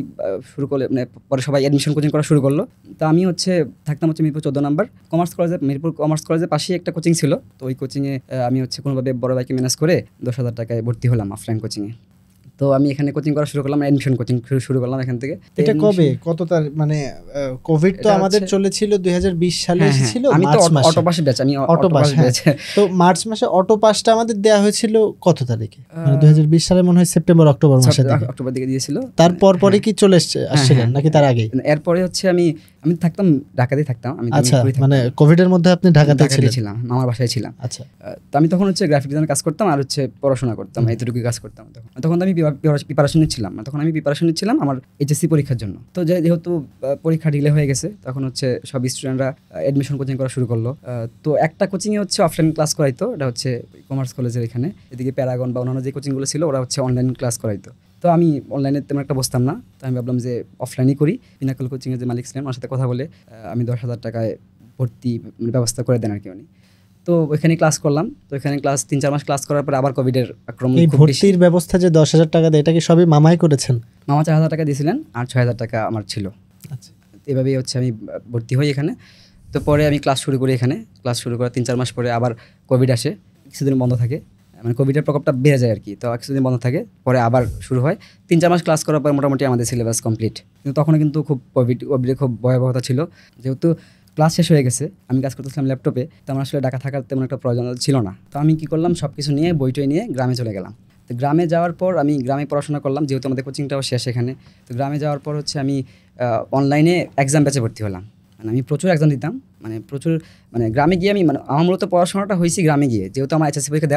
শুরু করলে, মানে পরে সবাই অ্যাডমিশন কোচিং করা শুরু করলো। তো আমি হচ্ছে থাকতাম হচ্ছে মিরপুর 14 নম্বর কমার্স কলেজে, মিরপুর কমার্স কলেজের পাশেই একটা কোচিং ছিল। তো ওই কোচিংয়ে আমি হচ্ছে কোনোভাবে বড় ভাইকে ম্যানেজ করে 10,000 টাকায় ভর্তি হলাম অফলাইন কোচিংয়ে। তো আমি এখানে কোচিং করা শুরু করলাম, অ্যাডমিশন কোচিং শুরু করলাম এখান থেকে। এটা কবে, কত তার মানে কোভিড তো আমাদের চলেছিল 2020 সালে এসেছিল, আমি তো অটো পাসে ব্যাচ, আমি অটো পাস ব্যাচ। তো মার্চ মাসে অটো পাসটা আমাদের দেয়া হয়েছিল কত তারিখে, মানে 2020 সালে মনে হয় সেপ্টেম্বর অক্টোবর মাসে, অক্টোবর দিকে দিয়েছিল। তারপর পরে কি চলে আসছিলেন নাকি তার আগে? এরপরে হচ্ছে আমি থাকতাম ঢাকাতেই থাকতাম আমি। আচ্ছা, মানে কোভিডের মধ্যে আপনি ঢাকাতে ছিলেন? মামার বাসায় ছিলাম। আচ্ছা। তো আমি তখন হচ্ছে গ্রাফিক ডিজাইন কাজ করতাম আর হচ্ছে পড়াশোনা করতাম, এইটুকুই কাজ করতাম। তখন আমি প্রিপারেশন নিচ্ছিলাম আমার এইচএসসি পরীক্ষার জন্য। তো যেহেতু পরীক্ষা ডিলে হয়ে গেছে, তখন হচ্ছে সব স্টুডেন্টরা অ্যাডমিশন কোচিং করা শুরু করলো। তো একটা কোচিংয়ে হচ্ছে অফলাইন ক্লাস করাইতো, এটা হচ্ছে কমার্স কলেজের এখানে। এদিকে প্যারাগন বা অন্যান্য যে কোচিংগুলো ছিল ওরা হচ্ছে অনলাইন ক্লাস করাইতো। তো আমি অনলাইনে তেমন একটা বসতাম না, তো আমি ভাবলাম যে অফলাইনই করি। পিনাকল কোচিংয়ের যে মালিক ছিলেন ওর সাথে কথা বলে আমি 10,000 টাকায় ভর্তি ব্যবস্থা করে দেন আর কি উনি। তো ওইখানে ক্লাস করলাম। তো এখানে ক্লাস 3-4 মাস ক্লাস করার পরে আবার কোভিডের আক্রমণ। এই ভর্তির ব্যবস্থা যে 10,000 টাকা দেয়, এটা কি সবই মামাই করেছেন? মামা 4,000 টাকা দিয়েছিলেন আর 6,000 টাকা আমার ছিল। আচ্ছা। এভাবেই হচ্ছে আমি ভর্তি হই এখানে। তো পরে আমি ক্লাস শুরু করি এখানে। ক্লাস শুরু করার 3-4 মাস পরে আবার কোভিড আসে, কিছুদিন বন্ধ থাকে, মানে কোভিডের প্রকোপটা বেড়ে যায় আর কি। তো কিছুদিন বন্ধ থাকে, পরে আবার শুরু হয়। 3-4 মাস ক্লাস করার পর মোটামুটি আমাদের সিলেবাস কমপ্লিট। কিন্তু তখনও কিন্তু খুব কোভিডের খুব ভয়াবহতা ছিল, যেহেতু ক্লাস শেষ হয়ে গেছে, আমি কাজ করতেছিলাম ল্যাপটপে। তো আমার আসলে ঢাকা থাকার তেমন একটা প্রয়োজন ছিল না। তো আমি কী করলাম, সব কিছু নিয়ে বইটই নিয়ে গ্রামে চলে গেলাম। তো গ্রামে যাওয়ার পর আমি গ্রামে পড়াশোনা করলাম, যেহেতু আমাদের কোচিংটাও শেষ এখানে। তো গ্রামে যাওয়ার পর হচ্ছে আমি অনলাইনে এক্সাম ব্যাচে ভর্তি হলাম। মানে আমি প্রচুর এক্সাম দিতাম, মানে গ্রামে গিয়ে আমি, মানে আমার মূলত পড়াশোনাটা হয়েছি গ্রামে গিয়ে, যেহেতু আমার এইচএসসি পরীক্ষা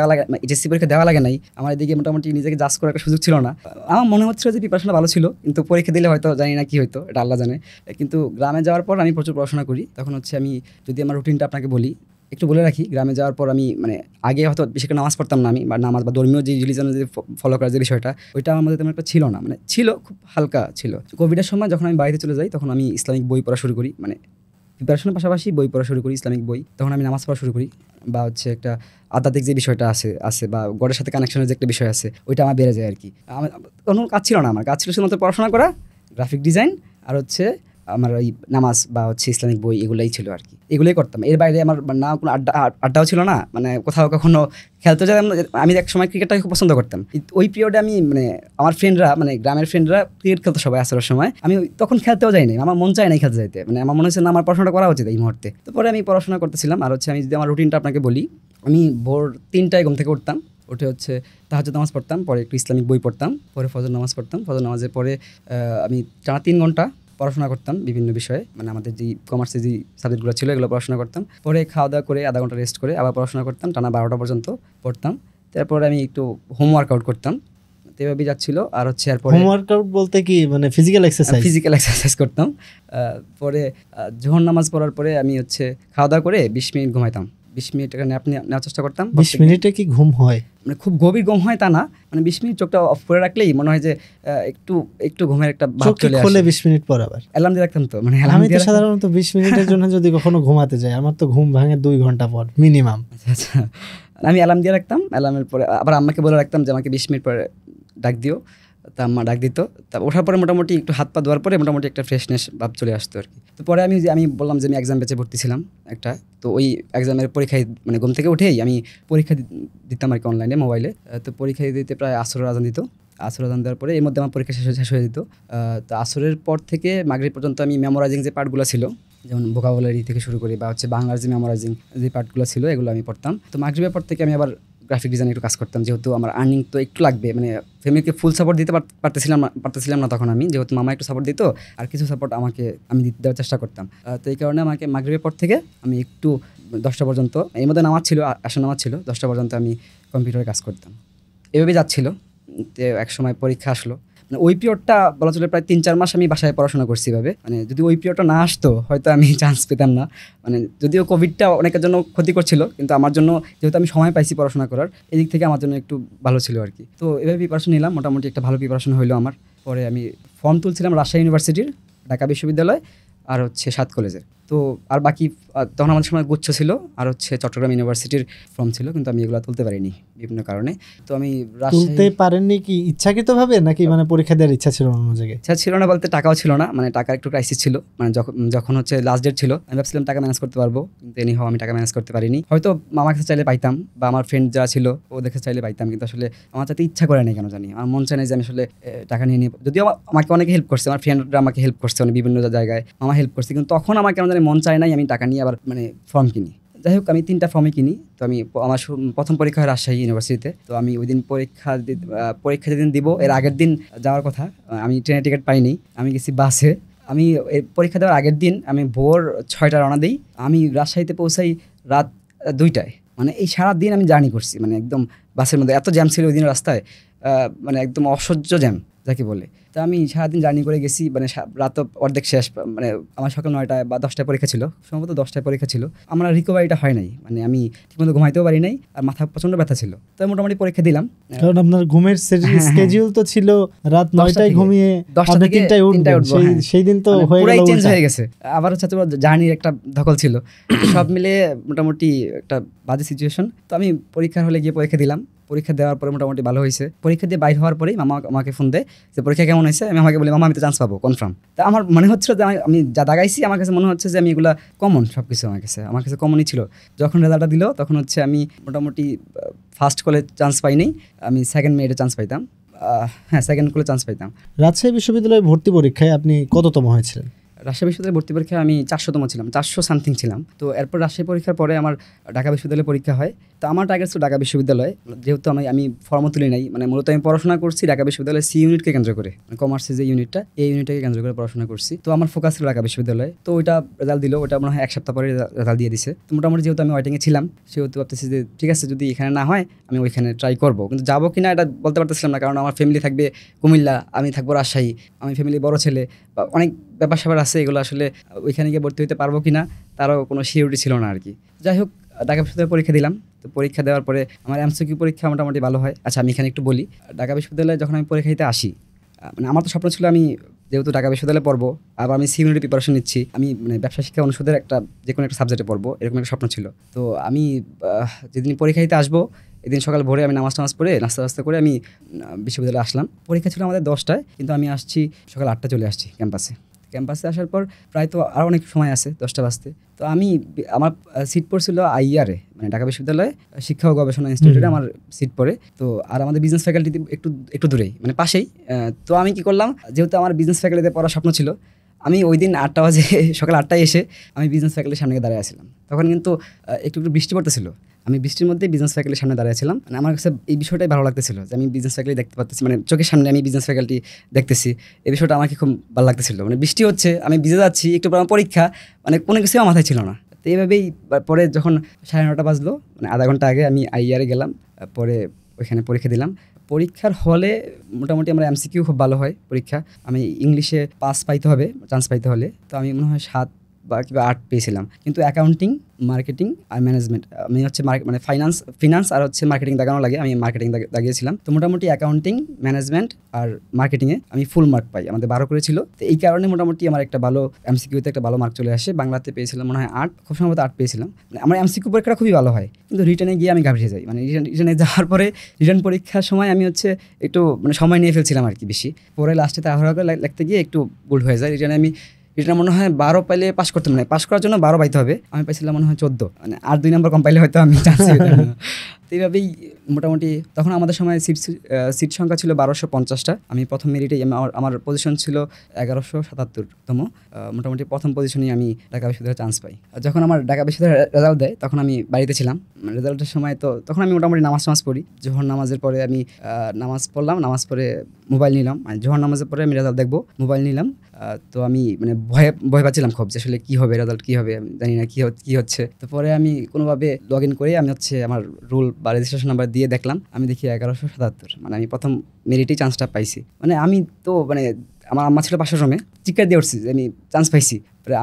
দেওয়া লাগে নাই। আমার এদিকে মোটামুটি নিজেকে জাজ করার একটা সুযোগ ছিল না। আমার মনে হচ্ছিল যে প্রিপারেশনটা ভালো ছিল, কিন্তু পরীক্ষা দিলে হয়তো জানি না কি হয়তো, এটা আল্লাহ জানে। কিন্তু গ্রামে যাওয়ার পর আমি প্রচুর পড়াশোনা করি। তখন হচ্ছে আমি যদি আমার রুটিনটা আপনাকে বলি, একটু বলে রাখি। গ্রামে যাওয়ার পর আমি, মানে আগে হয়তো বেশি করে নামাজ পড়তাম না আমি, বা নামাজ বা ধর্মীয় যে রিলিজনের যে ফলো করার যে বিষয়টা, ওইটা আমার মধ্যে তেমন একটা ছিল না, মানে ছিল, খুব হালকা ছিল। কোভিডের সময় যখন আমি বাড়িতে চলে যাই, তখন আমি ইসলামিক বই পড়া শুরু করি, মানে প্রিপারেশনের পাশাপাশি বই পড়া শুরু করি, ইসলামিক বই। তখন আমি নামাজ পড়া শুরু করি, বা হচ্ছে একটা আধ্যাত্মিক যে বিষয়টা আছে বা গডের সাথে কানেকশনের যে একটা বিষয় আছে, ওইটা আমার বেড়ে যায় আর কি। আমার কোনো কাজ ছিল না, আমার কাজ ছিল শুধুমাত্র পড়াশোনা করা, গ্রাফিক ডিজাইন, আর হচ্ছে আমার ওই নামাজ বা হচ্ছে ইসলামিক বই, এগুলোই ছিল আর কি। এগুলোই করতাম। এর বাইরে আমার না কোনো আড্ডাও ছিল না, মানে কোথাও কখনো খেলতে যেতাম। আমি এক সময় ক্রিকেটটাকে খুব পছন্দ করতাম। ওই পিরিয়ডে আমি, মানে আমার ফ্রেন্ডরা, মানে গ্রামের ফ্রেন্ডরা ক্রিকেট খেলতো সবাই আসরের সময়, আমি তখন খেলতেও যাইনি, আমার মন চায় নাই খেলতে যাইতে। মানে আমার মনে হচ্ছে না, আমার পড়াশোনাটা করা উচিত এই মুহূর্তে। তো পরে আমি পড়াশোনা করতেছিলাম। আর হচ্ছে আমি যদি আমার রুটিনটা আপনাকে বলি, আমি ভোর 3টায় ঘুম থেকে উঠতাম, উঠে হচ্ছে তাহাজ্জুদ নামাজ পড়তাম, পরে একটু ইসলামিক বই পড়তাম, পরে ফজর নামাজ পড়তাম। ফজর নামাজের পরে আমি টানা 3 ঘন্টা পড়াশোনা করতাম বিভিন্ন বিষয়ে, মানে আমাদের যেই কমার্সের যেই সাবজেক্টগুলো ছিল এগুলো পড়াশোনা করতাম। পরে খাওয়া দাওয়া করে আধা ঘন্টা রেস্ট করে আবার পড়াশোনা করতাম, টানা 12টা পর্যন্ত পড়তাম। তারপরে আমি একটু হোমওয়ার্কআউট করতাম, এভাবেই যাচ্ছিল। আর হচ্ছে এরপরে হোমওয়ার্কআউট বলতে কি, মানে ফিজিক্যাল এক্সারসাইজ করতাম। পরে জোহর নামাজ পড়ার পরে আমি হচ্ছে খাওয়া দাওয়া করে 20 মিনিট ঘুমাইতাম। 20 মিনিট একটা ন্যাপ নেওয়ার চেষ্টা করতাম 20 মিনিটে কি ঘুম হয়? মানে খুব গভীর ঘুম হয় তা না, মানে 20 মিনিট চোখটা অফ করে রাখলেই মনে হয় যে একটু একটু ঘুমের একটা ভাব চোখ কি চলে খোলে আসে। 20 মিনিট পর আবার? অ্যালার্ম দিয়ে রাখতাম তো, মানে অ্যালার্ম আমি তো দিয়ে রাখতাম। সাধারণত 20 মিনিটের জন্য যদি কখনো ঘুমাতে যাই আমার তো ঘুম ভাঙে 2 ঘন্টা পর মিনিমাম। আচ্ছা, আমি অ্যালার্ম দিয়ে রাখতাম, অ্যালার্মের পরে আবার আম্মাকে বলে রাখতাম যে আমাকে 20 মিনিট পরে ডাক দিও। তা আম্মা ডাক দিত। তা ওঠার পরে মোটামুটি একটু হাত পা ধোয়ার পরে মোটামুটি একটা ফ্রেশনেস ভাব চলে আসতো আর কি। তো পরে আমি বললাম যে আমি এক্সাম ব্যাচে ভর্তি ছিলাম একটা, তো ওই এক্সামের পরীক্ষায় মানে ঘুম থেকে উঠেই আমি পরীক্ষা দিতাম আর কি অনলাইনে মোবাইলে। তো পরীক্ষা দিতে প্রায় আসরের আজান দিত। আসরের আজান দেওয়ার পরে এর মধ্যে আমার পরীক্ষা শেষ হয়ে যেত। তো আসরের পর থেকে মাগরিব পর্যন্ত আমি মেমোরাইজিং যে পার্টগুলো ছিল, যেমন ভোকাবুলারি থেকে শুরু করি বা হচ্ছে বাংলার যে মেমোরাইজিং যে পার্টগুলো ছিল এগুলো আমি পড়তাম। তো মাগরিবের পর থেকে আমি আবার গ্রাফিক ডিজাইনে একটু কাজ করতাম, যেহেতু আমার আর্নিং তো একটু লাগবে, মানে ফ্যামিলিকে ফুল সাপোর্ট দিতে পারতেছিলাম না তখন আমি, যেহেতু মামা একটু সাপোর্ট দিত আর কিছু সাপোর্ট আমি দেওয়ার চেষ্টা করতাম। তো এই কারণে আমাকে মাগরিবের পর থেকে আমি একটু 10টা পর্যন্ত, এর মধ্যে নামাজ ছিল, আসা নামাজ ছিল, 10টা পর্যন্ত আমি কম্পিউটারে কাজ করতাম। এভাবে যাচ্ছিল। তো এক সময় পরীক্ষা আসলো, মানে ওই পিরিয়ডটা বলা চলে প্রায় 3-4 মাস আমি বাসায় পড়াশোনা করছি এভাবে। মানে যদি ওই পিরিয়ডটা না আসতো হয়তো আমি চান্স পেতাম না। মানে যদিও কোভিডটা অনেকের জন্য ক্ষতি করছিল, কিন্তু আমার জন্য যেহেতু আমি সময় পাইছি পড়াশোনা করার, এদিক থেকে আমার জন্য একটু ভালো ছিল আর কি। তো এভাবে প্রিপারেশন নিলাম, মোটামুটি একটা ভালো প্রিপারেশন হইলো আমার। পরে আমি ফর্ম তুলছিলাম রাজশাহী ইউনিভার্সিটির, ঢাকা বিশ্ববিদ্যালয় আর হচ্ছে 7 কলেজের। তো আর বাকি তখন আমাদের সময় গুচ্ছ ছিল আর হচ্ছে চট্টগ্রাম ইউনিভার্সিটির ফর্ম ছিল, কিন্তু আমি এগুলো তুলতে পারিনি বিভিন্ন কারণে। তো আমি তুলতে পারেননি কি ইচ্ছাকৃতভাবে নাকি মানে পরীক্ষা দেওয়ার ইচ্ছা ছিল অন্য জায়গায়? ইচ্ছা ছিল না বলতে টাকাও ছিল না, মানে টাকার একটু ক্রাইসিস ছিল। মানে যখন হচ্ছে লাস্ট ডেট ছিল আমি ভাবছিলাম টাকা ম্যানেজ করতে পারবো, কিন্তু এনিহাও আমি টাকা ম্যানেজ করতে পারিনি। হয়তো মামার কাছে চাইলে পাইতাম বা আমার ফ্রেন্ড যারা ছিল ওদের কাছে চাইলে পাইতাম, কিন্তু আসলে আমার চাইতে ইচ্ছা করে নাই কেন জানি, আমার মন চায় না যে আমি আসলে টাকা নিয়ে যদিও আমাকে অনেকে হেল্প করছে, আমার ফ্রেন্ডরা আমাকে হেল্প করছে অনেক বিভিন্ন জায়গায়, মামা হেল্প করছে, কিন্তু তখন আমার কেন জানি মন চায় নাই আমি টাকা নিয়ে আবার মানে ফর্ম কিনি। যাই হোক আমি 3টা ফর্মই কিনি। তো আমি আমার প্রথম পরীক্ষা হয় রাজশাহী ইউনিভার্সিটিতে। তো আমি ওই দিন পরীক্ষা যেদিন দিব এর আগের দিন যাওয়ার কথা, আমি ট্রেনের টিকিট পাইনি, আমি গেছি বাসে। আমি পরীক্ষা দেওয়ার আগের দিন আমি ভোর 6টায় রওনা দিই, আমি রাজশাহীতে পৌঁছাই রাত 2টায়। মানে এই সারা দিন আমি জার্নি করছি, মানে একদম বাসের মধ্যে এত জ্যাম ছিল ওই দিন রাস্তায়, মানে একদম অসহ্য জ্যাম যাকে বলে। তো আমি সারাদিন জার্নি করে গেছি, মানে রাত অর্ধেক শেষ, মানে আমার সকাল 9টায় বা 10টায় পরীক্ষা ছিল, সম্ভবত 10টায় পরীক্ষা ছিল। আমার রিকভারিটা হয় নাই, মানে আমি ঠিকমতো ঘুমাইতেও পারি নাই আর মাথা প্রচণ্ড ব্যথা ছিল। তো মোটামুটি পরীক্ষা দিলাম, কারণ আপনার ঘুমের স্কেডিউল তো ছিল রাত 9টায় ঘুমিয়ে 10টা থেকে 3টায় উঠবেন, সেই দিন তো হয়ে গেল চেঞ্জ হয়ে গেছে। আবার হচ্ছে তোমার জার্নির একটা ধকল ছিল, সব মিলে মোটামুটি একটা বাজে সিচুয়েশন। তো আমি পরীক্ষার হলে গিয়ে পরীক্ষা দিলাম, পরীক্ষা দেওয়ার পরে মোটামুটি ভালো হয়েছে। পরীক্ষা দিয়ে বাইর হওয়ার পরেই মামা আমাকে ফোন দেয় যে পরীক্ষা কেমন হয়েছে। আমি আমাকে বলি মামা আমি তো চান্স পাবো কনফার্ম। তা আমার মনে হচ্ছিল যে আমি যা দাগাইছি আমার কাছে মনে হচ্ছে যে আমি এগুলা কমন সব কিছু আমার কাছে কমনই ছিল। যখন রেজাল্টটা দিল তখন হচ্ছে আমি মোটামুটি ফার্স্ট কলে চান্স পাইনি, আমি সেকেন্ড মেরিটে চান্স পাইতাম, সেকেন্ড কলে চান্স পাইতাম। রাজশাহী বিশ্ববিদ্যালয়ে ভর্তি পরীক্ষায় আপনি কততম হয়েছিলেন? রাজশাহী বিশ্ববিদ্যালয়ে ভর্তি পরীক্ষায় আমি 400তম ছিলাম, 400 সামথিং ছিলাম। তো এরপর রাজশাহী পরীক্ষার পরে আমার ঢাকা বিশ্ববিদ্যালয়ে পরীক্ষা হয়। তো আমার টার্গেট ছিল ঢাকা বিশ্ববিদ্যালয়, যেহেতু আমি ফর্মও তুলি নাই, মানে মূলত আমি পড়াশোনা করছি ঢাকা বিশ্ববিদ্যালয়ের সি ইউনিটকে কেন্দ্র করে, মানে কমার্সের যে ইউনিটটা এই ইউনিটকে কেন্দ্র করে পড়াশোনা করছি। তো আমার ফোকাস ছিল ঢাকা বিশ্ববিদ্যালয়ে। তো ওইটা রেজাল্ট দিল, ওটা মনে হয় 1 সপ্তাহ পরে রেজাল্ট দিয়ে দিছে। তো মোটামুটি যেহেতু আমি ওয়েটিংয়ে ছিলাম সেহেতু ভাবতেছি যে ঠিক আছে যদি এখানে না হয় আমি ওইখানে ট্রাই করবো, কিন্তু যাবো কিনা এটা বলতে পারতেছিলাম না, কারণ আমার ফ্যামিলি থাকবে কুমিল্লা, আমি থাকবো রাজশাহী, আমি ফ্যামিলি বড় ছেলে, অনেক ব্যাপার স্যাপার আছে, এগুলো আসলে ওইখানে গিয়ে ভর্তি হতে পারবো কিনা তারও কোনো সিউরিটি ছিল না আর কি। যাই হোক ঢাকা বিশ্ববিদ্যালয়ে পরীক্ষা দিলাম। তো পরীক্ষা দেওয়ার পরে আমার এমসিকিউ পরীক্ষা মোটামুটি ভালো হয়। আচ্ছা আমি এখানে একটু বলি, ঢাকা বিশ্ববিদ্যালয়ে যখন আমি পরীক্ষা দিতে আসি, মানে আমার তো স্বপ্ন ছিল আমি যেহেতু ঢাকা বিশ্ববিদ্যালয়ে পড়বো, আবার আমি সিউনিটি প্রিপারেশন নিচ্ছি, আমি মানে ব্যবসা শিক্ষা অনুষদের যে কোনো একটা সাবজেক্টে পড়বো, এরকম একটা স্বপ্ন ছিল। তো আমি যেদিন পরীক্ষা দিতে আসবো এদিন সকাল ভোরে আমি নামাজ পড়ে নাস্তা করে আমি বিশ্ববিদ্যালয়ে আসলাম। পরীক্ষা ছিল আমাদের 10টায়, কিন্তু আমি আসছি সকাল 8টায় চলে আসছি ক্যাম্পাসে আসার পর প্রায় তো আরও অনেক সময় আছে 10টা বাজতে। তো আমার সিট পড়ছিল আইআরে, মানে ঢাকা বিশ্ববিদ্যালয়ে শিক্ষা ও গবেষণা ইনস্টিটিউটে আমার সিট পড়ে। তো আর আমাদের বিজনেস ফ্যাকাল্টি একটু দূরেই, মানে পাশেই। তো আমি কি করলাম, যেহেতু আমার বিজনেস ফ্যাকাল্টিতে পড়ার স্বপ্ন ছিল, আমি ওই দিন 8টা বাজে সকাল 8টায় এসে আমি বিজনেস ফ্যাকাল্টির সামনে দাঁড়িয়ে আসছিলাম। তখন কিন্তু একটু বৃষ্টি পড়তেছিল, আমি বৃষ্টির মধ্যে বিজনেস ফ্যাকাল্টির সামনে দাঁড়িয়েছিলাম। মানে আমার কাছে এই বিষয়টাই ভালো লাগতেছিল যে আমি বিজনেস ফ্যাকাল্টি দেখতে পাচ্ছি, মানে চোখের সামনে আমি বিজনেস ফ্যাকাল্টি দেখতেছি, এই বিষয়টা আমাকে খুব ভালো লাগতেছিল। মানে বৃষ্টি হচ্ছে, আমি ভিজে যাচ্ছি, একটু পর আমার পরীক্ষা, মানে কোনো কিছু আমার মাথায় ছিল না। তো এইভাবেই পরে যখন 9:30 বাজলো, মানে আধা ঘন্টা আগে আমি আইআরে গেলাম, পরে ওইখানে পরীক্ষা দিলাম। পরীক্ষার হলে মোটামুটি আমার এমসিকিউ খুব ভালো হয় পরীক্ষা, আমি ইংলিশে চান্স পাইতে হলে, তো আমি মনে হয় বা কিংবা আর্ট পেয়েছিলাম, কিন্তু অ্যাকাউন্টিং, মার্কেটিং আর ম্যানেজমেন্ট আমি হচ্ছে মানে ফিনান্স আর হচ্ছে মার্কেটিং দাগানো লাগে, আমি মার্কেটিং দাগিয়েছিলাম। তো মোটামুটি অ্যাকাউন্টিং, ম্যানেজমেন্ট আর মার্কেটিংয়ে আমি ফুল মার্ক পাই, আমাদের 12 করেছিল। তো এই কারণে মোটামুটি আমার একটা ভালো এমসিকিউতে একটা ভালো মার্ক চলে আসে। বাংলাতে পেয়েছিলাম মনে হয় 8, খুব সম্ভবত 8 পেয়েছিলাম। মানে আমার এমসিকিউ পরীক্ষাটা খুবই ভালো হয়, কিন্তু রিটার্নে গিয়ে আমি ঘাবড়ে যাই। মানে রিটার্নে যাওয়ার পরে রিটার্ন পরীক্ষার সময় আমি হচ্ছে একটু মানে সময় নিয়ে ফেলছিলাম আর কি বেশি, পরে লাস্টে তাড়াহুড়া করে লিখতে গিয়ে একটু ভুল হয়ে যায়। রিটার্নে আমি মনে হয় 12 পাইলে পাস করতে, মানে পাস করার জন্য 12 পাইতে হবে, আমি পাইছিলাম মনে হয় 14, মানে আর 2 নম্বর কম পাইলে হয়তো আমি চান্স পেতাম না। তো এইভাবেই মোটামুটি তখন আমাদের সময় সিট সংখ্যা ছিল 1250টা। আমি প্রথম মেরিটে আমার পজিশন ছিল 1177তম। মোটামুটি প্রথম পজিশনেই আমি ঢাকা বিশ্ববিদ্যালয়ে চান্স পাই। যখন আমার ঢাকা বিশ্ববিদ্যালয়ে রেজাল্ট দেয় তখন আমি বাড়িতে ছিলাম। রেজাল্টের সময় তো তখন আমি মোটামুটি নামাজ পড়ি। জোহর নামাজের পরে আমি নামাজ পড়লাম, নামাজ পড়ে মোবাইল নিলাম। মানে জোহর নামাজের পরে আমি রেজাল্ট দেখবো, মোবাইল নিলাম। তো আমি মানে ভয় পাচ্ছিলাম খুব, যে আসলে কী হবে, রেজাল্ট কী হবে, আমি জানি না কী হচ্ছে। তো পরে আমি কোনোভাবে লগ ইন করে আমি হচ্ছে আমার রোল বা রেজিস্ট্রেশন নাম্বার দিয়ে দেখলাম, আমি দেখি 1177, মানে আমি প্রথম মেরিটেই চান্সটা পাইছি। মানে আমি তো মানে আমার আম্মা ছিল পাশের রুমে, চিৎকার দিয়ে উঠছি যে আমি চান্স পাইছি। পরে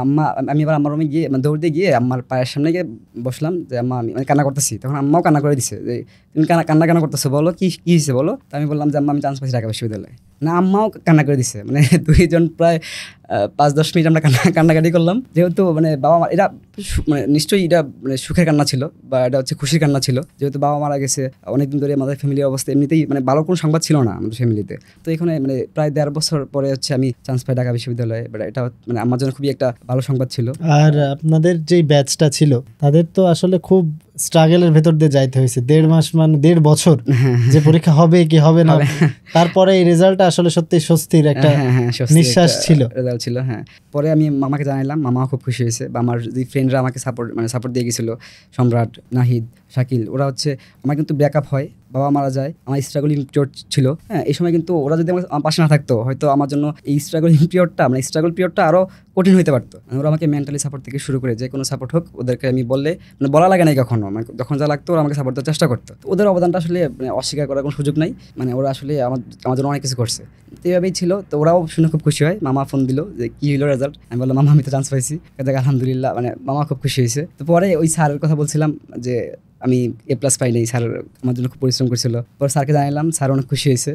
আমি এবার আমার রুমে গিয়ে মানে দৌড় দিয়ে গিয়ে আম্মার পায়ের সামনে গিয়ে বসলাম যে আম্মা আমি মানে কান্না করতেছি। তখন আম্মাও কান্না করে দিছে যে তুমি কান্না কেন করতেছো, বলো কি হয়েছে বলো। তো আমি বললাম যে আম্মা আমি চান্স পাইছি ঢাকা বিশ্ববিদ্যালয়ে। না, আম্মাও কান্না করে দিছে। মানে দুইজন প্রায় 5-10 মিনিট আমরা কান্নাকাটি করলাম, যেহেতু মানে বাবা মা এটা মানে নিশ্চয়ই এটা মানে সুখের কান্না ছিল বা এটা হচ্ছে খুশির কান্না ছিল, যেহেতু বাবা মারা গেছে অনেকদিন ধরে। আমাদের ফ্যামিলির অবস্থা এমনিতেই মানে ভালো কোনো সংবাদ ছিল না আমাদের ফ্যামিলিতে। তো এখানে মানে প্রায় 1.5 বছর পরে হচ্ছে আমি চান্স পাই ঢাকা বিশ্ববিদ্যালয়ে। বাট এটা মানে আমার জন্য খুবই একটা ভালো সংবাদ ছিল। আর আপনাদের যেই ব্যাচটা ছিল তাদের তো আসলে খুব স্ট্রাগলের ভেতর দিয়ে যাইতে হয়েছে, 1.5 মাস মানে 1.5 বছর যে পরীক্ষা হবে কি হবে না, তারপরে এই রেজাল্টটা আসলে সত্যি স্বস্তির একটা নিঃশ্বাস ছিল, রেজাল্ট ছিল। হ্যাঁ, পরে আমি মামাকে জানাইলাম, মামাও খুব খুশি হয়েছে। বা আমার যে ফ্রেন্ডরা আমাকে সাপোর্ট দিয়ে গেছিলো, সম্রাট, নাহিদ, শাকিল, ওরা হচ্ছে আমার কিন্তু ব্যাকআপ হয়। বাবা মারা যায়, আমার স্ট্রাগলিং পিরিয়ড ছিল। হ্যাঁ, এই সময় কিন্তু ওরা যদি আমার পাশে না থাকতো হয়তো আমার জন্য এই স্ট্রাগল পিরিয়ডটা আরও কঠিন হইতে পারতো। ওরা আমাকে মেন্টালি সাপোর্ট থেকে শুরু করে যে কোনো সাপোর্ট হোক ওদেরকে আমি বললে মানে বলা লাগে নাই কখনো, মানে যখন যা লাগতো ওরা আমাকে সাপোর্ট দেওয়ার চেষ্টা করতো। তো ওদের অবদানটা আসলে মানে অস্বীকার করার কোনো সুযোগ নাই। মানে ওরা আসলে আমার জন্য অনেক কিছু করছে। তো এইভাবেই ছিল। তো ওরাও শুনে খুব খুশি হয়। মামা ফোন দিল যে কী হলো রেজাল্ট, আমি বললাম মামা আমি তো চান্স পাইছি। দেখ আলহামদুলিল্লাহ, মানে মামা খুব খুশি হয়েছে। তো পরে ওই স্যারের কথা বলছিলাম যে আমি A+ পাই নাই, স্যার আমার জন্য খুব পরিশ্রম করছিল। পরে স্যারকে জানালাম, স্যার অনেক খুশি হয়েছে।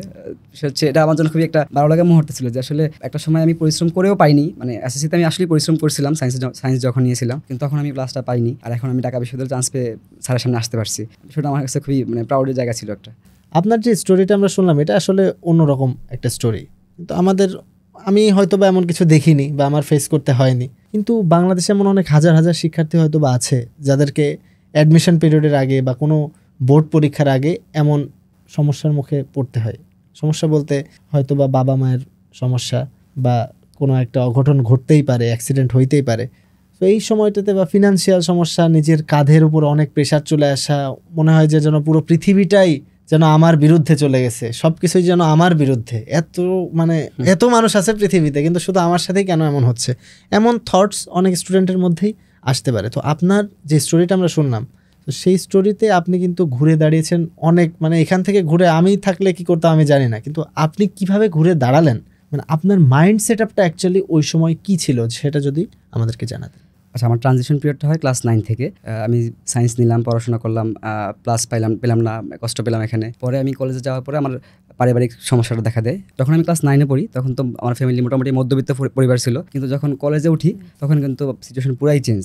হচ্ছে এটা আমার জন্য খুবই একটা ভালো লাগার মুহূর্ত ছিল যে আসলে একটা সময় আমি পরিশ্রম করেও পাইনি। মানে SSC-তে আমি আসলে পরিশ্রম করছিলাম সায়েন্স যখন নিয়েছিলাম, কিন্তু তখন আমি ক্লাসটা পাইনি। আর এখন আমি ঢাকা বিশ্ববিদ্যালয়ে চান্স পেয়ে স্যারের সামনে আসতে পারছি, সেটা আমার কাছে খুবই মানে প্রাউডের জায়গা ছিল একটা। আপনার যে স্টোরিটা আমরা শুনলাম এটা আসলে অন্যরকম একটা স্টোরি, কিন্তু আমি হয়তো বা এমন কিছু দেখিনি বা আমার ফেস করতে হয়নি। কিন্তু বাংলাদেশে এমন অনেক হাজার হাজার শিক্ষার্থী হয়তো বা আছে যাদেরকে অ্যাডমিশন পিরিয়ডের আগে বা কোনো বোর্ড পরীক্ষার আগে এমন সমস্যার মুখে পড়তে হয়। সমস্যা বলতে হয়তো বা বাবা মায়ের সমস্যা বা কোনো একটা অঘটন ঘটতেই পারে, অ্যাক্সিডেন্ট হইতেই পারে। তো এই সময়টাতে বা ফিনান্সিয়াল সমস্যা, নিজের কাঁধের উপর অনেক প্রেশার চলে আসা, মনে হয় যে যেন পুরো পৃথিবীটাই যেন আমার বিরুদ্ধে চলে গেছে, সব কিছুই যেন আমার বিরুদ্ধে। এত মানুষ আছে পৃথিবীতে, কিন্তু শুধু আমার সাথেই কেন এমন হচ্ছে, এমন থটস অনেক স্টুডেন্টের মধ্যেই আসতে পারে। তো আপনার যে স্টোরিটা আমরা শুনলাম, তো সেই স্টোরিতে আপনি কিন্তু ঘুরে দাঁড়িয়েছেন অনেক, মানে এখান থেকে ঘুরে আমি থাকলে কি করতাম আমি জানি না, কিন্তু আপনি কিভাবে ঘুরে দাঁড়ালেন, মানে আপনার মাইন্ড সেট আপটা অ্যাকচুয়ালি ওই সময় কি ছিল সেটা যদি আমাদেরকে জানাতেন। আচ্ছা, আমার ট্রানজিশন পিরিয়ডটা হয় ক্লাস 9 থেকে। আমি সায়েন্স নিলাম, পড়াশোনা করলাম, প্লাস পেলাম না, কষ্ট পেলাম এখানে। পরে আমি কলেজে যাওয়ার পরে আমার পারিবারিক সমস্যাটা দেখা দেয়। যখন আমি ক্লাস 9-এ পড়ি তখন তো আমার ফ্যামিলি মোটামুটি মধ্যবিত্ত পরিবার ছিল, কিন্তু যখন কলেজে উঠি তখন কিন্তু সিচুয়েশন পুরাই চেঞ্জ।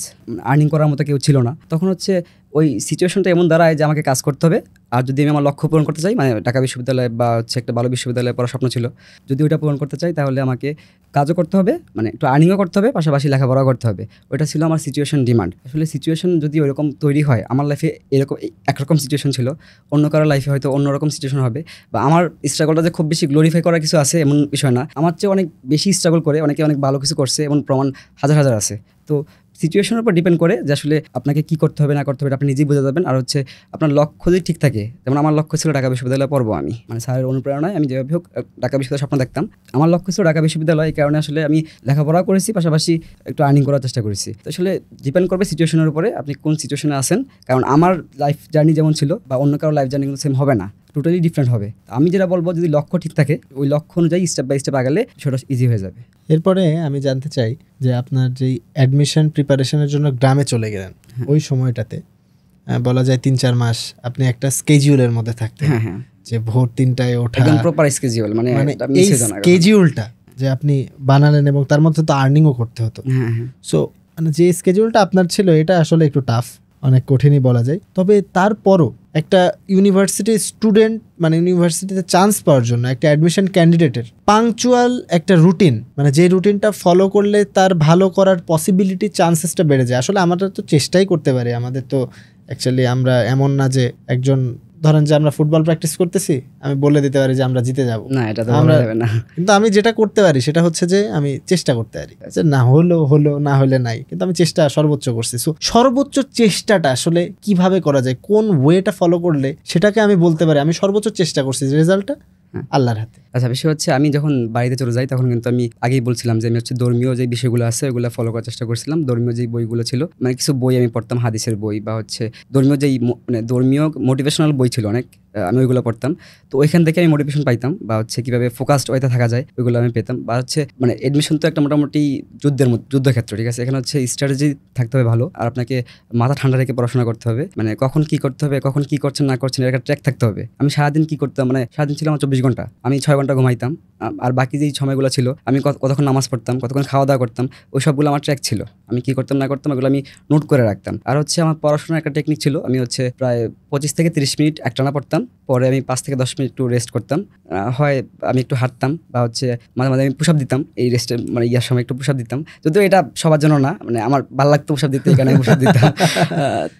আর্নিং করার মতো কেউ ছিল না তখন। হচ্ছে ওই সিচুয়েশনটা এমন দাঁড়ায় যে আমাকে কাজ করতে হবে। আর যদি আমি আমার লক্ষ্য পূরণ করতে চাই, মানে ঢাকা বিশ্ববিদ্যালয় বা হচ্ছে একটা ভালো বিশ্ববিদ্যালয়ে পড়ার স্বপ্ন ছিল, যদি ওইটা পূরণ করতে চাই তাহলে আমাকে কাজও করতে হবে, মানে একটু আর্নিংও করতে হবে, পাশাপাশি লেখাপড়াও করতে হবে। ওইটা ছিল আমার সিচুয়েশন ডিমান্ড। আসলে সিচুয়েশন যদি ওইরকম তৈরি হয়, আমার লাইফে এরকম একরকম সিচুয়েশন ছিল, অন্য কারোর লাইফে হয়তো অন্যরকম সিচুয়েশন হবে। বা আমার স্ট্রাগলটা যে খুব বেশি গ্লোরিফাই করার কিছু আছে এমন বিষয় না, আমার চেয়ে অনেক বেশি স্ট্রাগল করে অনেকে অনেক ভালো কিছু করছে, এমন প্রমাণ হাজার হাজার আছে। তো সিচুয়েশনের উপর ডিপেন্ড করে যে আসলে আপনাকে কী করতে হবে না করতে হবে আপনি নিজেই বুঝে যাবেন। আর হচ্ছে আপনার লক্ষ্য যদি ঠিক থাকে, যেমন আমার লক্ষ্য ছিল ঢাকা বিশ্ববিদ্যালয়ে পড়বো আমি, মানে স্যারের অনুপ্রেরণায় আমি যেভাবে হোক ঢাকা বিশ্ববিদ্যালয় স্বপ্ন দেখতাম। আমার লক্ষ্য ছিল ঢাকা বিশ্ববিদ্যালয়, এই কারণে আসলে আমি লেখাপড়া করেছি, পাশাপাশি একটু আর্নিং করার চেষ্টা করেছি। তো আসলে ডিপেন্ড করবে সিচুয়েশনের উপরে আপনি কোন সিচুয়েশনে আছেন। কারণ আমার লাইফ জার্নি যেমন ছিল বা অন্য কারো লাইফ জার্নি কিন্তু সেম হবে না। টোটালি ডিফারেন্ট হবে। আমি যেটা বলবো, যদি লক্ষ্য ঠিক থাকে, ওই লক্ষ্য অনুযায়ী স্টেপ বাই স্টেপ আগালে সেটা ইজি হয়ে যাবে। এরপরে আমি জানতে চাই যে আপনার যেই অ্যাডমিশন প্রিপারেশনের জন্য গ্রামে চলে গেলেন, ওই সময়টাতে বলা যায় 3-4 মাস আপনি একটা স্কেজিউলের মধ্যে থাকতেন, হ্যাঁ, যে ভোর 3টায় ওঠা, একদম প্রপার স্কেজিউল, মানে এই স্কেজিউলটা যে আপনি বানালেন এবং তার মধ্যে তো আর্নিংও করতে হতো। সো মানে যে স্কেজিউলটা আপনার ছিল এটা আসলে একটু টাফ, অনেক কঠিনই বলা যায়। তবে তারপরও একটা ইউনিভার্সিটি স্টুডেন্ট, মানে ইউনিভার্সিটিতে চান্স পাওয়ার জন্য একটা অ্যাডমিশন ক্যান্ডিডেটের পাংচুয়াল একটা রুটিন, মানে যে রুটিনটা ফলো করলে তার ভালো করার পসিবিলিটি, চান্সেসটা বেড়ে যায়। আসলে আমরা তো চেষ্টাই করতে পারি, আমাদের তো অ্যাকচুয়ালি আমরা এমন না যে একজন, ধরেন যে আমরা ফুটবল প্র্যাকটিস করতেছি, আমি বলে দিতে পারি যে আমরা জিতে যাব, না, এটা তো বলা যাবে না। কিন্তু আমি যেটা করতে পারি সেটা হচ্ছে যে আমি চেষ্টা করতে পারি, যে না হলো না হলে নাই, কিন্তু আমি চেষ্টা সর্বোচ্চ করছি। সো সর্বোচ্চ চেষ্টাটা আসলে কিভাবে করা যায়, কোন ওয়েটা ফলো করলে সেটাকে আমি বলতে পারি আমি সর্বোচ্চ চেষ্টা করছি, রেজাল্টটা আল্লাহর হাতে। আচ্ছা, বিষয় হচ্ছে আমি যখন বাড়িতে চলে যাই তখন কিন্তু আমি আগেই বলছিলাম যে আমি হচ্ছে ধর্মীয় যে বিষয়গুলো আছে ওইগুলো ফলো করার চেষ্টা করছিলাম। ধর্মীয় যে বইগুলো ছিল, মানে কিছু বই আমি পড়তাম, হাদিসের বই বা হচ্ছে ধর্মীয় যেই মানে ধর্মীয় মোটিভেশনাল বই ছিল অনেক, আমি ওইগুলো পড়তাম। তো ওইখান থেকে আমি মোটিভেশন পাইতাম, বা হচ্ছে কীভাবে ফোকাসড ওয়েতে থাকা যায় ওইগুলো আমি পেতাম। বা হচ্ছে মানে এডমিশন তো একটা মোটামুটি যুদ্ধক্ষেত্র, ঠিক আছে। এখানে হচ্ছে স্ট্র্যাটেজি থাকতে হবে ভালো, আর আপনাকে মাথা ঠান্ডা রেখে পড়াশোনা করতে হবে। মানে কখন কি করতে হবে, কখন কি করছেন না করছেন, এর একটা ট্র্যাক থাকতে হবে। আমি সারাদিন কি করতাম, মানে সারাদিন ছিল আমার 24 ঘন্টা, আমি 6 ঘন্টা ঘুমাইতাম, আর বাকি যেই সময়গুলো ছিল আমি কতক্ষণ নামাজ পড়তাম, কতক্ষণ খাওয়া দাওয়া করতাম, ওই সবগুলো আমার ট্র্যাক ছিল। আমি কি করতাম না করতাম ওগুলো আমি নোট করে রাখতাম। আর হচ্ছে আমার পড়াশোনার একটা টেকনিক ছিল, আমি হচ্ছে প্রায় 25 থেকে 30 মিনিট একটানা পড়তাম, পরে আমি 5 থেকে 10 মিনিট একটু রেস্ট করতাম, হয় আমি একটু হাঁটতাম, বা হচ্ছে মাঝে মাঝে আমি পুশ আপ দিতাম, এই রেস্টের মানে ইয়ার সময় একটু পুশ আপ দিতাম, যদিও এটা সবার জন্য না, মানে আমার ভালো লাগতো পুশ আপ দিতে, এখানে পুশ আপ দিতাম।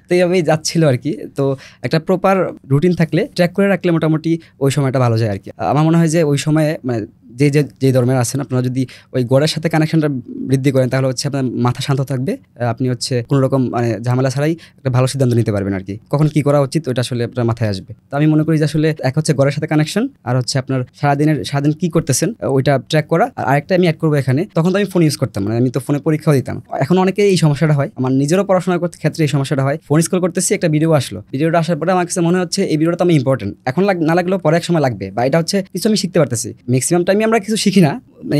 তো এইভাবেই যাচ্ছিল আর কি। তো একটা প্রপার রুটিন থাকলে, ট্র্যাক করে রাখলে মোটামুটি ওই সময়টা ভালো যায় আর কি। আমার মনে হয় যে ওই সময়ে মানে যে ধর্মের আছেন, আপনারা যদি ওই গড়ের সাথে কানেকশনটা বৃদ্ধি করেন তাহলে হচ্ছে আপনার মাথা শান্ত থাকবে, আপনি হচ্ছে কোনো রকম মানে ঝামেলা ছাড়াই একটা ভালো সিদ্ধান্ত নিতে পারবেন আর কি। কখন কি করা উচিত ওইটা আসলে আপনার মাথায় আসবে। তো আমি মনে করি যে আসলে এক হচ্ছে গড়ের সাথে কানেকশন, আর হচ্ছে আপনার সারাদিন কি করতেছেন ওইটা ট্র্যাক করা। আর আরেকটা আমি অ্যাড করবো এখানে, তখন তো আমি ফোন ইউজ করতাম, মানে আমি তো ফোনে পরীক্ষাও দিতাম। এখন অনেকে এই সমস্যাটা হয়, আমার নিজেরও পড়াশোনার ক্ষেত্রে এই সমস্যাটা হয়। ফোন স্ক্রল করতেছি, একটা ভিডিওটা আসার পরে আমার কাছে মনে হচ্ছে এই ভিডিওটা তো আমি ইম্পর্টেন্ট, এখন না লাগলেও পরে এক সময় লাগবে, বা এটা হচ্ছে কিছু আমি শিখতে পারতেছি। ম্যাক্সিমাম টাইমে আমরা কিছু শিখি না,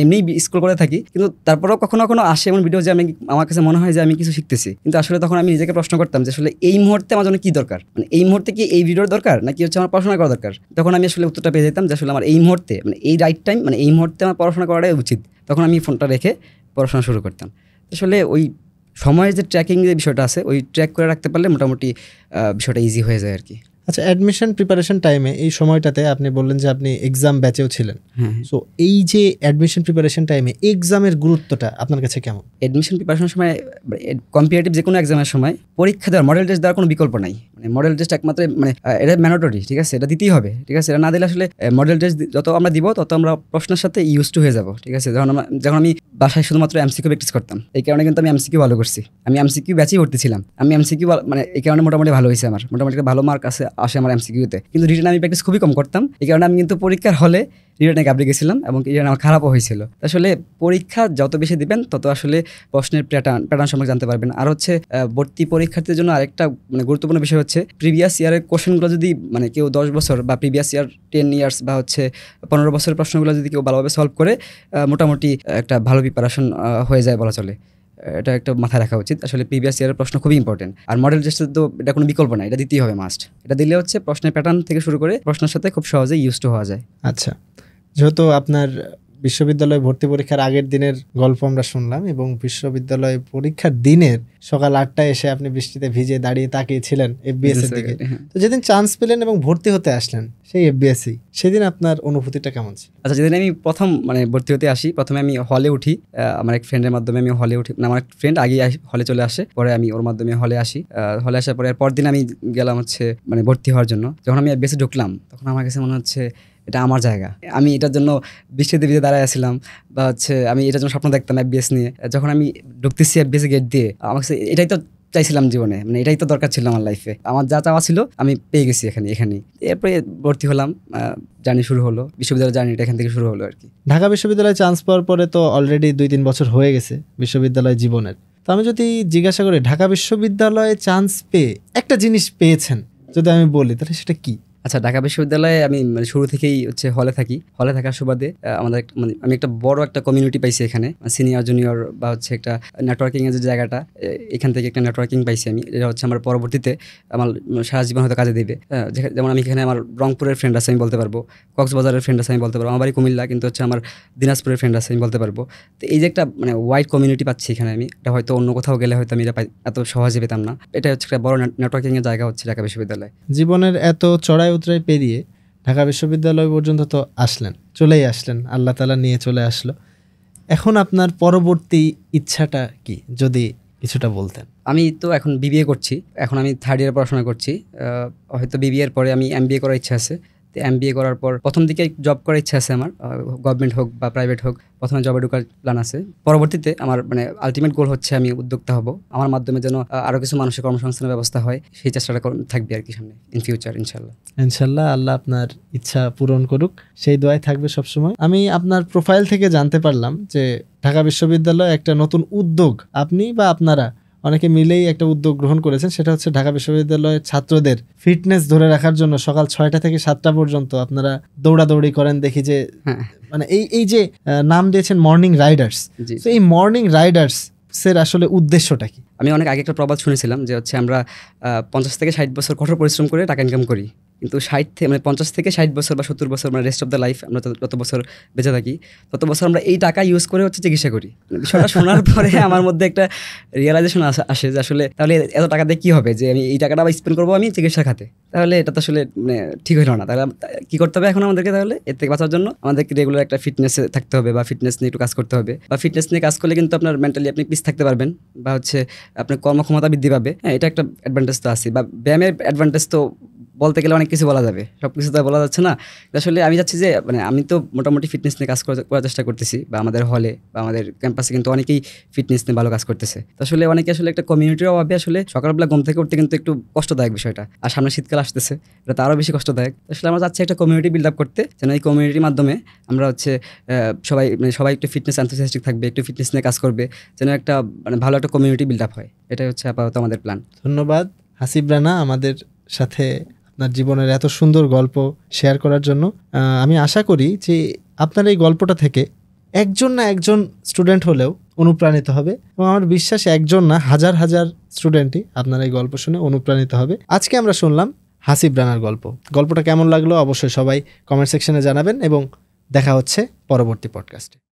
এমনি স্ক্রল করে থাকি, কিন্তু তারপরেও কখনো আসে এমন ভিডিও যে আমার কাছে মনে হয় যে আমি কিছু শিখতেছি। কিন্তু আসলে তখন আমি নিজেকে প্রশ্ন করতাম যে আসলে এই মুহূর্তে আমার জন্য কি দরকার, মানে এই মুহূর্তে কি এই ভিডিওর দরকার নাকি হচ্ছে আমার পড়াশোনা করা দরকার। তখন আমি আসলে উত্তরটা পেয়ে যেতাম যে আসলে আমার এই মুহূর্তে মানে এই রাইট টাইম, মানে এই মুহূর্তে আমার পড়াশোনা করাটাই উচিত। তখন আমি ফোনটা রেখে পড়াশোনা শুরু করতাম। আসলে ওই সময়ের যে ট্র্যাকিং যে বিষয়টা আছে, ওই ট্র্যাক করে রাখতে পারলে মোটামুটি বিষয়টা ইজি হয়ে যায় আর কি। আচ্ছা, অ্যাডমিশন প্রিপারেশন টাইমে এই সময়টাতে আপনি বললেন যে আপনি এক্সাম ব্যাচেও ছিলেন, সো এই যে অ্যাডমিশন প্রিপারেশন টাইমে এক্সামের গুরুত্বটা আপনার কাছে কেমন? অ্যাডমিশন প্রিপারেশনের সময়, কম্পিটিটিভ যে কোনো এক্সামের সময় পরীক্ষা দেওয়ার মডেল টেস্ট দেওয়ার কোনো বিকল্প নাই। মানে মডেল টেস্ট একমাত্র মানে এটা ম্যান্ডেটরি, ঠিক আছে, এটা দিতেই হবে, ঠিক আছে। এটা না দিলে আসলে মডেল টেস্ট যত আমরা দিব তত আমরা প্রশ্নের সাথে ইউজ টু হয়ে যাব, ঠিক আছে। যখন আমি বাসায় শুধুমাত্র এমসিকিউ প্র্যাকটিস করতাম, এই কারণে কিন্তু আমি এমসিকিউ ভালো করছি। আমি এমসিকিউ ব্যাচেই ভর্তি ছিলাম, আমি এমসিকিউ মানে এই কারণে মোটামুটি ভালো হয়েছে, আমার মোটামুটি ভালো মার্ক আসে আমার এমসিকিউতে। কিন্তু রিটেন আমি প্র্যাকটিস খুবই কম করতাম, এই কারণে আমি কিন্তু পরীক্ষার হলে রিটেনে গাবড়ে গেছিলাম, এবং রিটেন আমার খারাপও হয়েছিল। আসলে পরীক্ষা যত বেশি দিবেন তত আসলে প্রশ্নের প্যাটার্ন সম্পর্কে জানতে পারবেন। আর হচ্ছে ভর্তি পরীক্ষার্থীর জন্য আরেকটা মানে গুরুত্বপূর্ণ বিষয় হচ্ছে প্রিভিয়াস ইয়ারের কোশ্চেনগুলো যদি মানে কেউ 10 বছর বা প্রিভিয়াস ইয়ার 10 ইয়ার্স বা হচ্ছে 15 বছরের প্রশ্নগুলো যদি কেউ ভালোভাবে সলভ করে, মোটামুটি একটা ভালো প্রিপারেশন হয়ে যায় বলা চলে। এটা একটা মাথায় রাখা উচিত। আসলে প্রিভিয়াস ইয়ারের প্রশ্ন খুবই ইম্পর্টেন্ট, আর মডেল টেস্টে তো এটা কোনো বিকল্প না, এটা দিতেই হবে মাস্ট। এটা দিলে হচ্ছে প্রশ্নের প্যাটার্ন থেকে শুরু করে প্রশ্নের সাথে খুব সহজে ইউজ টু হওয়া যায়। আচ্ছা, যেহেতু আপনার বিশ্ববিদ্যালয় ভর্তি পরীক্ষার আগের দিনের গল্প আমরা শুনলাম, এবং বিশ্ববিদ্যালয় পরীক্ষার দিনের সকাল 8টায় এসে আপনি বৃষ্টিতে ভিজে দাঁড়িয়ে তাকিয়েছিলেন এফবিএস এর দিকে, তো যেদিন চান্স পেলেন এবং ভর্তি হতে আসলেন সেই এফবিএসই, সেদিন আপনার অনুভূতিটা কেমন ছিল? আচ্ছা, যেদিন আমি প্রথম মানে ভর্তি হতে আসি, প্রথমে আমি হলে উঠি, আমার এক ফ্রেন্ডের মাধ্যমে আমি হলে উঠি, আমার এক ফ্রেন্ড আগেই হলে চলে আসে, পরে আমি ওর মাধ্যমে হলে আসি। হলে আসার পরে পরদিন আমি গেলাম হচ্ছে মানে ভর্তি হওয়ার জন্য। যখন আমি এফবিএসে ঢুকলাম তখন আমার কাছে মনে হচ্ছে এটা আমার জায়গা, আমি এটার জন্য বৃষ্টিতে ভিজে দাঁড়ায় আসছিলাম, বা হচ্ছে আমি এটার জন্য স্বপ্ন দেখতাম এফবিএস নিয়ে। যখন আমি ঢুকতেছি এফবিএস গেট দিয়ে, আমার কাছে এটাই তো চাইছিলাম জীবনে, মানে এটাই তো দরকার ছিল আমার লাইফে, আমার যা চাওয়া ছিল আমি পেয়ে গেছি এখানেই। এরপরে ভর্তি হলাম, জার্নি শুরু হলো, বিশ্ববিদ্যালয়ের জার্নিটা এখান থেকে শুরু হলো আর কি। ঢাকা বিশ্ববিদ্যালয়ে চান্স পাওয়ার পরে তো অলরেডি 2-3 বছর হয়ে গেছে বিশ্ববিদ্যালয় জীবনের। তো আমি যদি জিজ্ঞাসা করি ঢাকা বিশ্ববিদ্যালয়ে চান্স পেয়ে একটা জিনিস পেয়েছেন যদি আমি বলি, তাহলে সেটা কি? আচ্ছা, ঢাকা বিশ্ববিদ্যালয়ে আমি মানে শুরু থেকেই হচ্ছে হলে থাকি। হলে থাকার সুবাদে আমাদের মানে আমি একটা বড় একটা কমিউনিটি পাইছি এখানে, সিনিয়র জুনিয়র বা হচ্ছে একটা নেটওয়ার্কিং এর যে জায়গাটা, এখান থেকে একটা নেটওয়ার্কিং পাইছি আমি। এটা হচ্ছে আমার পরবর্তীতে আমার সারা জীবন হয়তো কাজে দিবে। যেমন আমি এখানে আমার রংপুরের ফ্রেন্ড আছে আমি বলতে পারবো, কক্সবাজারের ফ্রেন্ড আছে আমি বলতে পারবো, আমার বাড়ি কুমিল্লা কিন্তু হচ্ছে আমার দিনাজপুরের ফ্রেন্ড আছে আমি বলতে পারবো। তো এই যে একটা মানে ওয়াইড কমিউনিটি পাচ্ছি এখানে আমি, এটা হয়তো অন্য কোথাও গেলে হয়তো আমি এটা এত সহজে পেতাম না। এটা হচ্ছে একটা বড় নেটওয়ার্কিং এর জায়গা হচ্ছে ঢাকা বিশ্ববিদ্যালয়। জীবনের এত চড়াই উতরাই পেরিয়ে ঢাকা বিশ্ববিদ্যালয় পর্যন্ত তো চলেই আসলেন, আল্লাহ তাআলা নিয়ে চলে আসলো। এখন আপনার পরবর্তী ইচ্ছাটা কি, যদি কিছুটা বলতেন? আমি তো এখন বিবিএ করছি, এখন আমি 3rd ইয়ার পড়াশোনা করছি। হয়তো বিবিএর পরে আমি এমবিএ করার ইচ্ছা আছে। তো এমবিএ করার পর প্রথম দিকে জব করার ইচ্ছা আছে আমার, গভর্নমেন্ট হোক বা প্রাইভেট হোক, প্রথমে জবে ঢোকার প্ল্যান আছে। পরবর্তীতে আমার মানে আলটিমেট গোল হচ্ছে আমি উদ্যোক্তা হব, আমার মাধ্যমে যেন আরও কিছু মানুষের কর্মসংস্থানের ব্যবস্থা হয়, সেই চেষ্টাটা থাকবে আর কি সামনে ইন ফিউচার ইনশাল্লাহ। ইনশাল্লাহ আল্লাহ আপনার ইচ্ছা পূরণ করুক, সেই দোয়াই থাকবে সবসময়। আমি আপনার প্রোফাইল থেকে জানতে পারলাম যে ঢাকা বিশ্ববিদ্যালয় একটা নতুন উদ্যোগ, আপনি বা আপনারা অনেকে মিলেই একটা উদ্যোগ গ্রহণ করেছেন। সেটা হচ্ছে ঢাকা বিশ্ববিদ্যালয়ের ছাত্রদের ফিটনেস ধরে রাখার জন্য সকাল 6টা থেকে 7টা পর্যন্ত আপনারা দৌড়াদৌড়ি করেন দেখি যে। মানে এই যে নাম দিয়েছেন মর্নিং রাইডার্স, তো এই মর্নিং রাইডার্স এর আসলে উদ্দেশ্যটা কি? আমি অনেক আগে একটা প্রবাদ শুনেছিলাম যে হচ্ছে আমরা 50 থেকে 60 বছর কঠোর পরিশ্রম করে টাকা ইনকাম করি, কিন্তু 50 থেকে 60 বছর বা 70 বছর মানে রেস্ট অফ দ্য লাইফ আমরা যত বছর বেঁচে থাকি তত বছর আমরা এই টাকা ইউজ করে হচ্ছে চিকিৎসা করি। বিষয়টা শোনার পরে আমার মধ্যে একটা রিয়েলাইজেশন আসে যে আসলে তাহলে এত টাকা দিয়ে কী হবে, যে আমি এই টাকাটা আবার স্পেন্ড করবো আমি চিকিৎসা খাতে, তাহলে এটা তো আসলে মানে ঠিক হইল না। তাহলে কী করতে হবে এখন আমাদেরকে? তাহলে এর থেকে বাঁচার জন্য আমাদেরকে রেগুলার একটা ফিটনেসে থাকতে হবে বা ফিটনেস নিয়ে একটু কাজ করতে হবে, বা ফিটনেস নিয়ে কাজ করলে কিন্তু আপনার মেন্টালি আপনি পিস থাকতে পারবেন বা হচ্ছে আপনার কর্মক্ষমতা বৃদ্ধি পাবে। হ্যাঁ, এটা একটা অ্যাডভান্টেজ তো আছে, বা ব্যায়ামের অ্যাডভান্টেজ তো বলতে গেলে অনেক কিছু বলা যাবে, সব কিছু তো বলা যাচ্ছে না। আসলে আমি চাচ্ছি যে মানে আমি তো মোটামুটি ফিটনেস নিয়ে কাজ করার চেষ্টা করতেছি, বা আমাদের হলে বা আমাদের ক্যাম্পাসে কিন্তু অনেকেই ফিটনেস নিয়ে ভালো কাজ করতেছে। তো আসলে অনেকে আসলে একটা কমিউনিটির অভাবে আসলে সকালবেলা ঘুম থেকে উঠতে কিন্তু একটু কষ্টদায়ক বিষয়টা, আর সামনে শীতকাল আসতেছে, এটা তো আরও বেশি কষ্টদায়ক। আসলে আমরা চাচ্ছি একটা কমিউনিটি বিল্ড আপ করতে, যেন এই কমিউনিটির মাধ্যমে আমরা হচ্ছে সবাই একটু ফিটনেস এনথুসিয়াস্টিক থাকবে, একটু ফিটনেস নিয়ে কাজ করবে, যেন একটা মানে ভালো একটা কমিউনিটি বিল্ড আপ হয়। এটাই হচ্ছে আপাতত আমাদের প্ল্যান। ধন্যবাদ হাসিব রানা আমাদের সাথে আপনার জীবনের এত সুন্দর গল্প শেয়ার করার জন্য। আমি আশা করি যে আপনার এই গল্পটা থেকে একজন না একজন স্টুডেন্ট হলেও অনুপ্রাণিত হবে, এবং আমার বিশ্বাস একজন না হাজার হাজার স্টুডেন্টই আপনার এই গল্প শুনে অনুপ্রাণিত হবে। আজকে আমরা শুনলাম হাসিব রানার গল্পটা কেমন লাগলো অবশ্যই সবাই কমেন্ট সেকশনে জানাবেন, এবং দেখা হচ্ছে পরবর্তী পডকাস্টে।